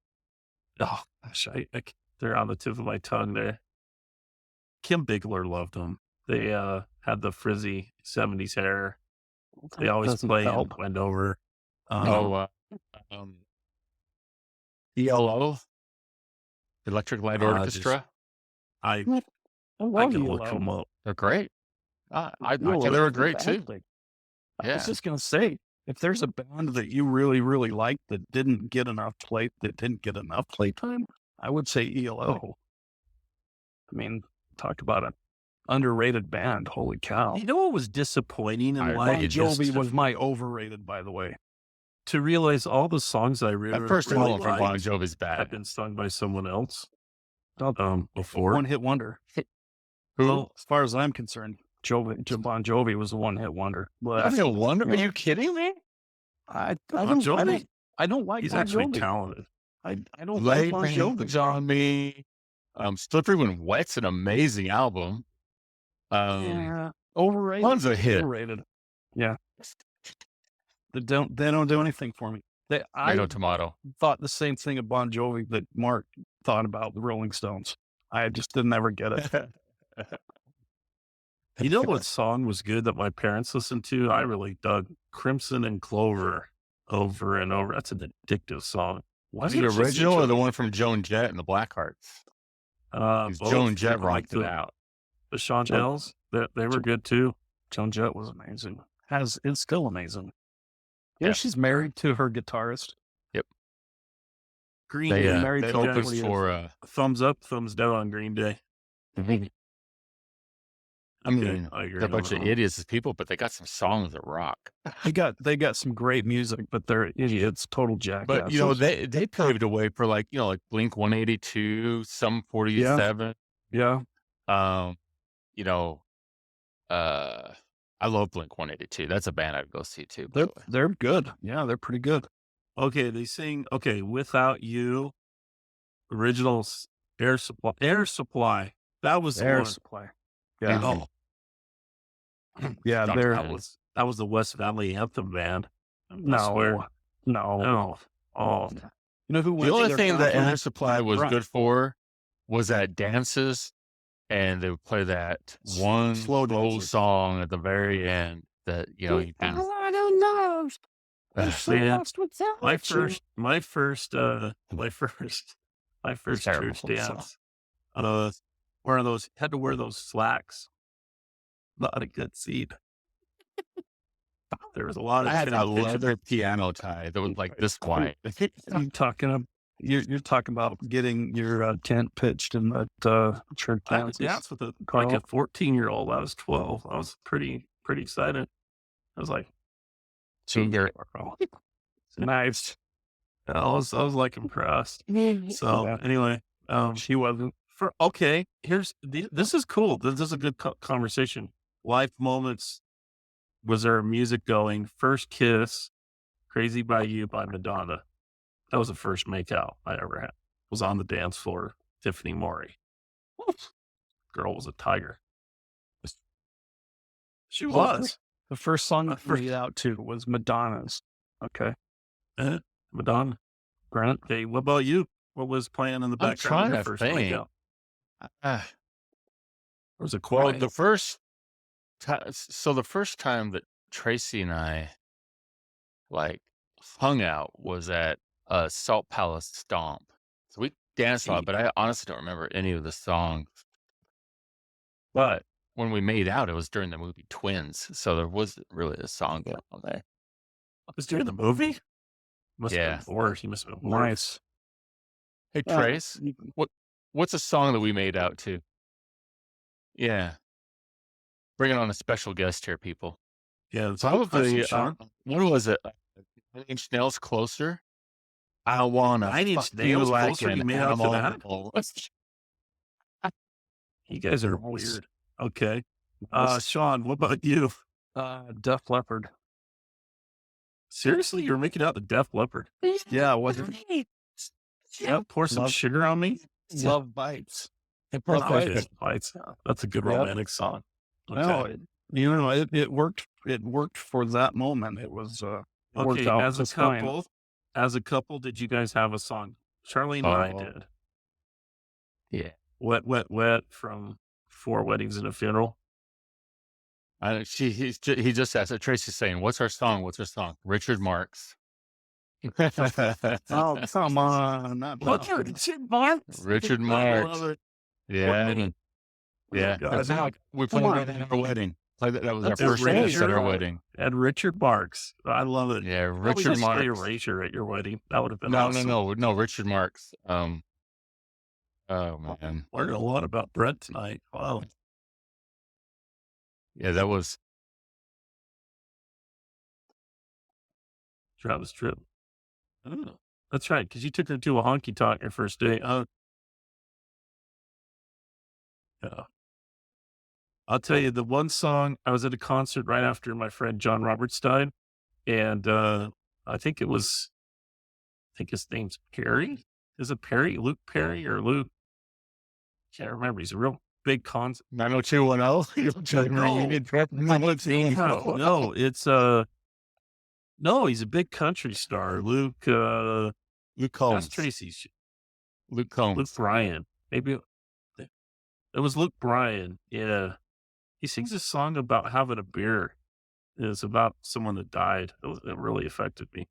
[SPEAKER 2] gosh, they're on the tip of my tongue there. Kim Bigler loved them. They had the frizzy 70s hair. They always play and went over.
[SPEAKER 1] ELO, Electric Light Orchestra.
[SPEAKER 2] I can look them up.
[SPEAKER 1] They're great. I they were great too.
[SPEAKER 4] I was just gonna say, if there's a band that you really, really like that didn't get enough playtime, I would say ELO. I mean, talk about an underrated band. Holy cow!
[SPEAKER 2] You know what was disappointing in life?
[SPEAKER 4] Bon Jovi was my overrated, by the way.
[SPEAKER 2] to realize all the songs I
[SPEAKER 1] That first
[SPEAKER 2] really
[SPEAKER 1] album from Bon
[SPEAKER 2] liked
[SPEAKER 1] Jovi's
[SPEAKER 2] have
[SPEAKER 1] bad.
[SPEAKER 2] been sung by someone else
[SPEAKER 4] Before
[SPEAKER 2] before.
[SPEAKER 4] hit wonder.
[SPEAKER 1] Who?
[SPEAKER 2] Well,
[SPEAKER 4] As far as I'm concerned, Bon Jovi was a one hit wonder. But
[SPEAKER 1] I wonder. Are you kidding me?
[SPEAKER 4] I
[SPEAKER 2] Bon
[SPEAKER 4] don't
[SPEAKER 2] Jovi,
[SPEAKER 4] like
[SPEAKER 2] he's
[SPEAKER 4] Bon
[SPEAKER 2] actually
[SPEAKER 4] Jovi.
[SPEAKER 2] talented.
[SPEAKER 4] I don't
[SPEAKER 1] Lay
[SPEAKER 4] like Bon Jovi.
[SPEAKER 1] Hands on Me. Slippery When Wet's an amazing album.
[SPEAKER 4] Yeah, overrated.
[SPEAKER 1] Bon's a hit.
[SPEAKER 4] Overrated. Yeah, they don't do anything for me. I
[SPEAKER 1] Tomato, tomato.
[SPEAKER 4] thought the same thing of Bon Jovi that Mark thought about the Rolling Stones. I just didn't ever get it.
[SPEAKER 2] You know what song was good that my parents listened to? I really dug Crimson and Clover over and over. That's an addictive song.
[SPEAKER 1] Was it original or the one from Joan Jett and the Blackhearts?
[SPEAKER 2] Both.
[SPEAKER 1] Joan Jett
[SPEAKER 2] I
[SPEAKER 1] rocked it out.
[SPEAKER 2] The Chantels, they were good too.
[SPEAKER 4] Joan Jett was amazing. It's still amazing. Yeah, she's married to her guitarist.
[SPEAKER 1] Yep.
[SPEAKER 2] Green
[SPEAKER 1] They,
[SPEAKER 2] Day.
[SPEAKER 4] married
[SPEAKER 1] they
[SPEAKER 4] to
[SPEAKER 1] opened
[SPEAKER 4] 40 years.
[SPEAKER 1] for,
[SPEAKER 2] Thumbs up, thumbs down on Green Day.
[SPEAKER 1] I mean,
[SPEAKER 2] I agree
[SPEAKER 1] they're a
[SPEAKER 2] on
[SPEAKER 1] bunch
[SPEAKER 2] that
[SPEAKER 1] of
[SPEAKER 2] one.
[SPEAKER 1] idiots as people, but they got some songs that rock.
[SPEAKER 4] They got some great music, but they're idiots, total jackasses.
[SPEAKER 1] But, they paved a way for like Blink 182, Sum 47.
[SPEAKER 4] yeah,
[SPEAKER 1] You know, I love Blink 182. That's a band I'd go see too. by the way.
[SPEAKER 4] they're good. Yeah, they're pretty good.
[SPEAKER 2] Okay, they sing, Without You, originals, Air Supply. That was the
[SPEAKER 4] Air
[SPEAKER 2] one.
[SPEAKER 4] Supply. Yeah,
[SPEAKER 2] Oh,
[SPEAKER 4] yeah,
[SPEAKER 1] Stop
[SPEAKER 4] they're
[SPEAKER 1] that.
[SPEAKER 2] that was the West Valley Anthem band. I swear.
[SPEAKER 4] no.
[SPEAKER 2] Oh,
[SPEAKER 4] You know who went
[SPEAKER 1] The
[SPEAKER 4] to
[SPEAKER 1] only
[SPEAKER 4] their
[SPEAKER 1] thing that
[SPEAKER 4] concert?
[SPEAKER 1] Air Supply was
[SPEAKER 4] Right.
[SPEAKER 1] good for was at dances, and they would play that one
[SPEAKER 4] Slow
[SPEAKER 1] slow
[SPEAKER 4] dances.
[SPEAKER 1] song at the very end that you can.
[SPEAKER 2] man. My first
[SPEAKER 1] Terrible
[SPEAKER 2] church
[SPEAKER 1] song.
[SPEAKER 2] dance. Had to wear those slacks. Not a good seat. There was a lot of
[SPEAKER 1] I had a
[SPEAKER 2] temptation.
[SPEAKER 1] leather piano tie that was like this wide.
[SPEAKER 4] You're talking about getting your tent pitched in that church
[SPEAKER 2] I had
[SPEAKER 4] dance.
[SPEAKER 2] to dance with like
[SPEAKER 4] Carl?
[SPEAKER 2] a 14-year-old. I was 12. I was pretty excited. I was like,
[SPEAKER 4] Nice.
[SPEAKER 2] I was like impressed. So
[SPEAKER 4] Yeah.
[SPEAKER 2] anyway,
[SPEAKER 4] She wasn't.
[SPEAKER 2] this is cool. This is a good conversation. Life moments. Was there music going? First kiss, Crazy by You by Madonna. That was the first makeout I ever had. Was on the dance floor. Tiffany Maury. Girl was a tiger. She was.
[SPEAKER 4] The first song I made out to was Madonna's. Okay.
[SPEAKER 2] Madonna.
[SPEAKER 4] Grant?
[SPEAKER 2] Okay, what about you? What was playing in the
[SPEAKER 1] I'm
[SPEAKER 2] background?
[SPEAKER 1] trying
[SPEAKER 2] of your
[SPEAKER 1] to
[SPEAKER 2] first
[SPEAKER 1] think.
[SPEAKER 2] makeout?
[SPEAKER 1] Ah,
[SPEAKER 2] Or was it
[SPEAKER 1] well,
[SPEAKER 2] quiet?
[SPEAKER 1] the first the first time that Tracy and I hung out was at Salt Palace Stomp. So we danced a lot, but I honestly don't remember any of the songs. But when we made out, it was during the movie Twins, so there wasn't really a song going on there.
[SPEAKER 2] It was during the movie? Must
[SPEAKER 1] Yeah.
[SPEAKER 2] have been bored. He must have been bored.
[SPEAKER 4] Nice.
[SPEAKER 1] Hey Trace, what's a song that we made out to? Yeah, bringing on a special guest here, people.
[SPEAKER 2] Yeah, that's a good
[SPEAKER 1] Probably.
[SPEAKER 2] question, Sean.
[SPEAKER 1] What was it? 9 Inch Nails Closer. I wanna
[SPEAKER 2] 9 Inch
[SPEAKER 1] fuck you
[SPEAKER 2] Nails
[SPEAKER 1] like
[SPEAKER 2] Closer?
[SPEAKER 1] an
[SPEAKER 2] You made out to that?
[SPEAKER 1] animal.
[SPEAKER 2] You guys are weird. Okay. Sean, what about you?
[SPEAKER 4] Def Leppard.
[SPEAKER 2] Seriously, you're making out the Def Leppard?
[SPEAKER 4] Yeah, wasn't
[SPEAKER 2] Yeah, pour some
[SPEAKER 4] Love-
[SPEAKER 2] sugar on me.
[SPEAKER 4] Love Bites.
[SPEAKER 2] Oh,
[SPEAKER 4] Okay.
[SPEAKER 2] shit, Bites. That's a good
[SPEAKER 4] Yep.
[SPEAKER 2] romantic song. Okay.
[SPEAKER 4] No, it worked. It worked for that moment. It was worked
[SPEAKER 2] Okay,
[SPEAKER 4] out
[SPEAKER 2] as a
[SPEAKER 4] just fine.
[SPEAKER 2] couple, did you guys have a song? Charlene and I
[SPEAKER 1] Oh.
[SPEAKER 2] did.
[SPEAKER 1] Yeah.
[SPEAKER 2] Wet, Wet, Wet from 4 Weddings and a Funeral.
[SPEAKER 1] He just asked. Tracy's saying, "What's our song? What's our song?" Richard Marx.
[SPEAKER 4] Oh, come on. Not
[SPEAKER 2] What's
[SPEAKER 4] now.
[SPEAKER 2] Richard Marx?
[SPEAKER 1] Richard
[SPEAKER 2] I
[SPEAKER 1] Marx.
[SPEAKER 2] love it.
[SPEAKER 1] Yeah,
[SPEAKER 2] Wedding.
[SPEAKER 1] yeah.
[SPEAKER 2] God,
[SPEAKER 1] That's how we played
[SPEAKER 4] Come
[SPEAKER 1] that at our wedding. Played that. That was our
[SPEAKER 2] That's
[SPEAKER 1] first dance at our
[SPEAKER 2] Richard.
[SPEAKER 1] wedding.
[SPEAKER 2] And Richard Marx. I love it.
[SPEAKER 1] Yeah,
[SPEAKER 2] Probably
[SPEAKER 1] Richard
[SPEAKER 2] just play
[SPEAKER 1] Marx.
[SPEAKER 2] Erasure at your wedding. That would have been
[SPEAKER 1] No,
[SPEAKER 2] awesome.
[SPEAKER 1] no, Richard Marx. Oh man,
[SPEAKER 2] Learned a lot about Brett tonight. Wow.
[SPEAKER 1] yeah, that was.
[SPEAKER 2] Travis Tritt. Oh, that's right, because you took her to a honky tonk your first date, huh? Yeah. I'll tell you the one song I was at a concert right after my friend John Roberts died, and, I think it was I think his name's Perry? Is it Perry? Luke Perry or Luke? Can't remember. He's a real big
[SPEAKER 1] 90210. You're trying to
[SPEAKER 2] No.
[SPEAKER 1] read it. 90210.
[SPEAKER 2] No, it's, no, he's a big country star. Luke,
[SPEAKER 1] Luke
[SPEAKER 2] that's
[SPEAKER 1] Combs.
[SPEAKER 2] Tracy's
[SPEAKER 1] Luke
[SPEAKER 2] Luke
[SPEAKER 1] Combs.
[SPEAKER 2] Bryan. Maybe it was Luke Bryan. Yeah. He sings a song about having a beer. It's about someone that died. It really affected me.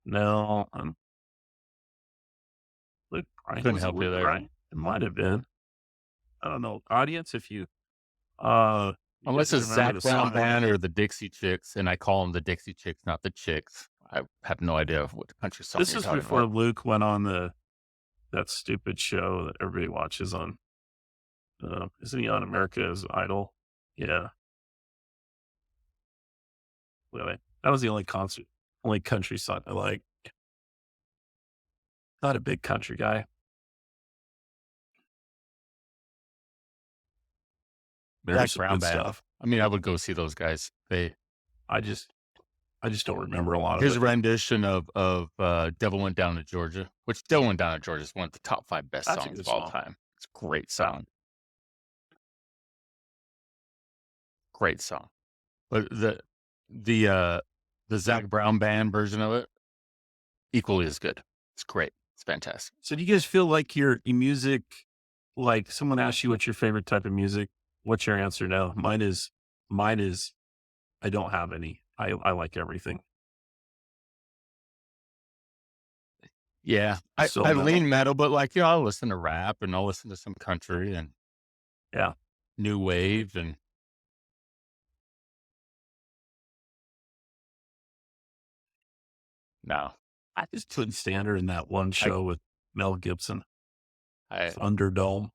[SPEAKER 2] No, Luke Bryan.
[SPEAKER 1] Couldn't
[SPEAKER 2] Was it
[SPEAKER 1] help you
[SPEAKER 2] Luke
[SPEAKER 1] there.
[SPEAKER 2] Bryan? It might have been. I don't know. Audience, if you
[SPEAKER 1] Unless
[SPEAKER 2] guys
[SPEAKER 1] it's
[SPEAKER 2] remember
[SPEAKER 1] Zach
[SPEAKER 2] the
[SPEAKER 1] Brown
[SPEAKER 2] song.
[SPEAKER 1] Band or the Dixie Chicks, and I call them the Dixie Chicks, not the Chicks. I have no idea what country song
[SPEAKER 2] This
[SPEAKER 1] you're
[SPEAKER 2] is
[SPEAKER 1] talking
[SPEAKER 2] before
[SPEAKER 1] about.
[SPEAKER 2] Luke went on that stupid show that everybody watches on. Isn't he on America's Idol? Yeah. Anyway, that was the only country song I like. Not a big country guy. There's
[SPEAKER 1] Zach
[SPEAKER 2] some
[SPEAKER 1] Brown
[SPEAKER 2] good
[SPEAKER 1] Band.
[SPEAKER 2] stuff.
[SPEAKER 1] I mean, I would go see those guys.
[SPEAKER 2] I just don't remember a lot of
[SPEAKER 1] His
[SPEAKER 2] it.
[SPEAKER 1] rendition of "Devil Went Down to Georgia," which "Devil Went Down to Georgia" is one of the top 5 best
[SPEAKER 2] That's a
[SPEAKER 1] songs
[SPEAKER 2] good
[SPEAKER 1] of all
[SPEAKER 2] song.
[SPEAKER 1] time. It's a great song. Great song. But the Zach Brown Band version of it, equally as good. It's great. It's fantastic.
[SPEAKER 2] So do you guys feel like your music, like someone asks you what's your favorite type of music? What's your answer now? Mine is I don't have any. I like everything.
[SPEAKER 1] Yeah.
[SPEAKER 2] So
[SPEAKER 1] I
[SPEAKER 2] metal.
[SPEAKER 1] lean metal, but I'll listen to rap and I'll listen to some country and
[SPEAKER 2] Yeah.
[SPEAKER 1] new wave and no.
[SPEAKER 2] I just couldn't stand her in that one show with Mel Gibson,
[SPEAKER 1] I
[SPEAKER 2] Thunderdome.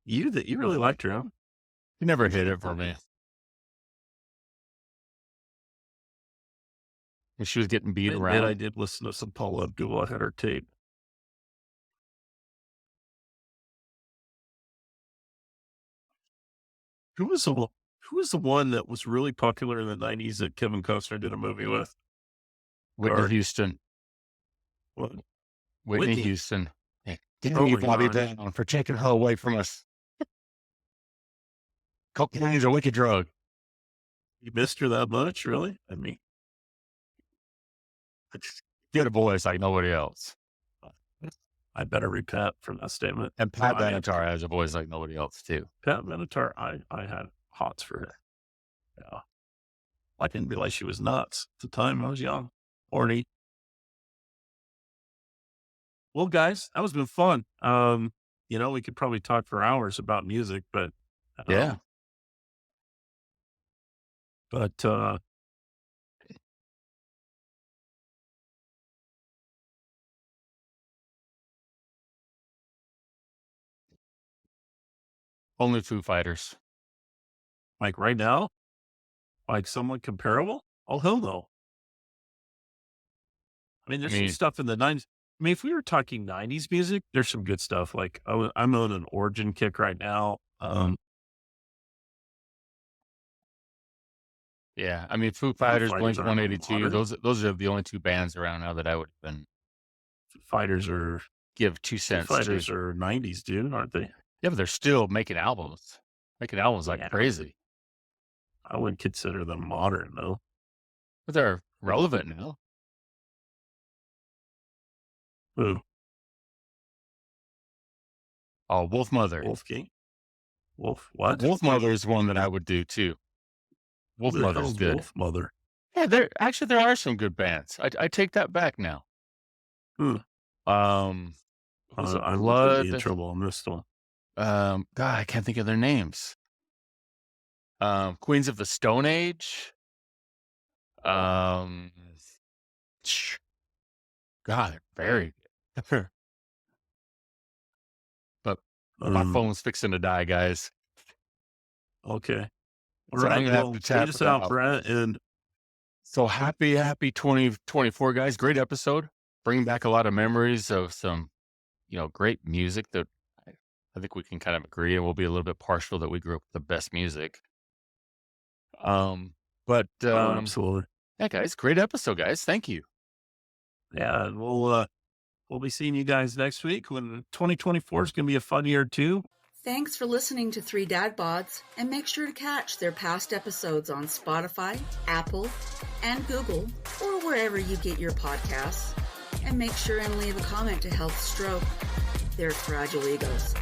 [SPEAKER 2] You really liked her, huh?
[SPEAKER 1] he never hit it for me. And she was getting beat
[SPEAKER 2] And
[SPEAKER 1] around.
[SPEAKER 2] I did listen to some Paula Abdul. I had her tape. Who was the one that was really popular in the 90s that Kevin Costner did a movie with?
[SPEAKER 1] Whitney
[SPEAKER 2] Guard.
[SPEAKER 1] Houston.
[SPEAKER 2] What?
[SPEAKER 1] Whitney
[SPEAKER 2] Whitney.
[SPEAKER 1] Houston. Hey, damn
[SPEAKER 2] Oh
[SPEAKER 1] you,
[SPEAKER 2] my
[SPEAKER 1] Bobby
[SPEAKER 2] gosh.
[SPEAKER 1] Brown, for taking her away from us. Cocaine is a wicked drug.
[SPEAKER 2] You missed her that much, really? I mean,
[SPEAKER 1] Get a voice like nobody else.
[SPEAKER 2] I better repent from that statement.
[SPEAKER 1] And Pat
[SPEAKER 2] No, I-
[SPEAKER 1] Benatar has a voice like nobody else, too.
[SPEAKER 2] Pat Benatar, I had hots for her. Yeah. I didn't realize she was nuts at the time. I was young. Horny. Well, guys, that was been fun. We could probably talk for hours about music, but
[SPEAKER 1] Yeah.
[SPEAKER 2] But
[SPEAKER 1] Only Foo Fighters.
[SPEAKER 2] like right now, like someone comparable? Oh, hell no. I mean, there's some stuff in the 90s. I mean, if we were talking 90s music, there's some good stuff. Like I'm on an Origin kick right now.
[SPEAKER 1] Yeah. I mean, Foo Fighters,
[SPEAKER 2] Fighters
[SPEAKER 1] Blink
[SPEAKER 2] aren't
[SPEAKER 1] 182,
[SPEAKER 2] modern.
[SPEAKER 1] those are the only 2 bands around now that I would even
[SPEAKER 2] Fighters are
[SPEAKER 1] give 2 cents
[SPEAKER 2] Fighters
[SPEAKER 1] to.
[SPEAKER 2] are 90s, dude, aren't they?
[SPEAKER 1] Yeah, but they're still making albums. Making albums like
[SPEAKER 2] Yeah.
[SPEAKER 1] crazy.
[SPEAKER 2] I wouldn't consider them modern though.
[SPEAKER 1] But they're relevant now.
[SPEAKER 2] Who?
[SPEAKER 1] Oh, Wolf Mother.
[SPEAKER 2] Wolfgang? Wolf what?
[SPEAKER 1] Wolf Mother is one that I would do too. Wolf
[SPEAKER 2] Who the
[SPEAKER 1] Mother's
[SPEAKER 2] hell's
[SPEAKER 1] good.
[SPEAKER 2] Wolf Mother.
[SPEAKER 1] Yeah, there are some good bands. I take that back now.
[SPEAKER 2] Hmm.
[SPEAKER 1] Was it
[SPEAKER 2] I'm
[SPEAKER 1] Blood?
[SPEAKER 2] gonna be in trouble on this one.
[SPEAKER 1] God, I can't think of their names. Queens of the Stone Age. God, they're very good. But My phone's fixing to die, guys.
[SPEAKER 2] Okay. All
[SPEAKER 1] So I'm
[SPEAKER 2] right.
[SPEAKER 1] gonna have
[SPEAKER 2] Well,
[SPEAKER 1] to
[SPEAKER 2] lead
[SPEAKER 1] tap
[SPEAKER 2] us
[SPEAKER 1] it
[SPEAKER 2] out,
[SPEAKER 1] out.
[SPEAKER 2] Brett. And
[SPEAKER 1] So happy 2024, guys. Great episode. Bringing back a lot of memories of some, great music that I think we can kind of agree, and we'll be a little bit partial that we grew up with the best music. But
[SPEAKER 2] absolutely.
[SPEAKER 1] yeah, guys, great episode, guys. Thank you.
[SPEAKER 2] Yeah. And we'll be seeing you guys next week when 2024 is going to be a fun year too.
[SPEAKER 3] Thanks for listening to Three Dad Bods, and make sure to catch their past episodes on Spotify, Apple, and Google, or wherever you get your podcasts. And make sure and leave a comment to help stroke their fragile egos.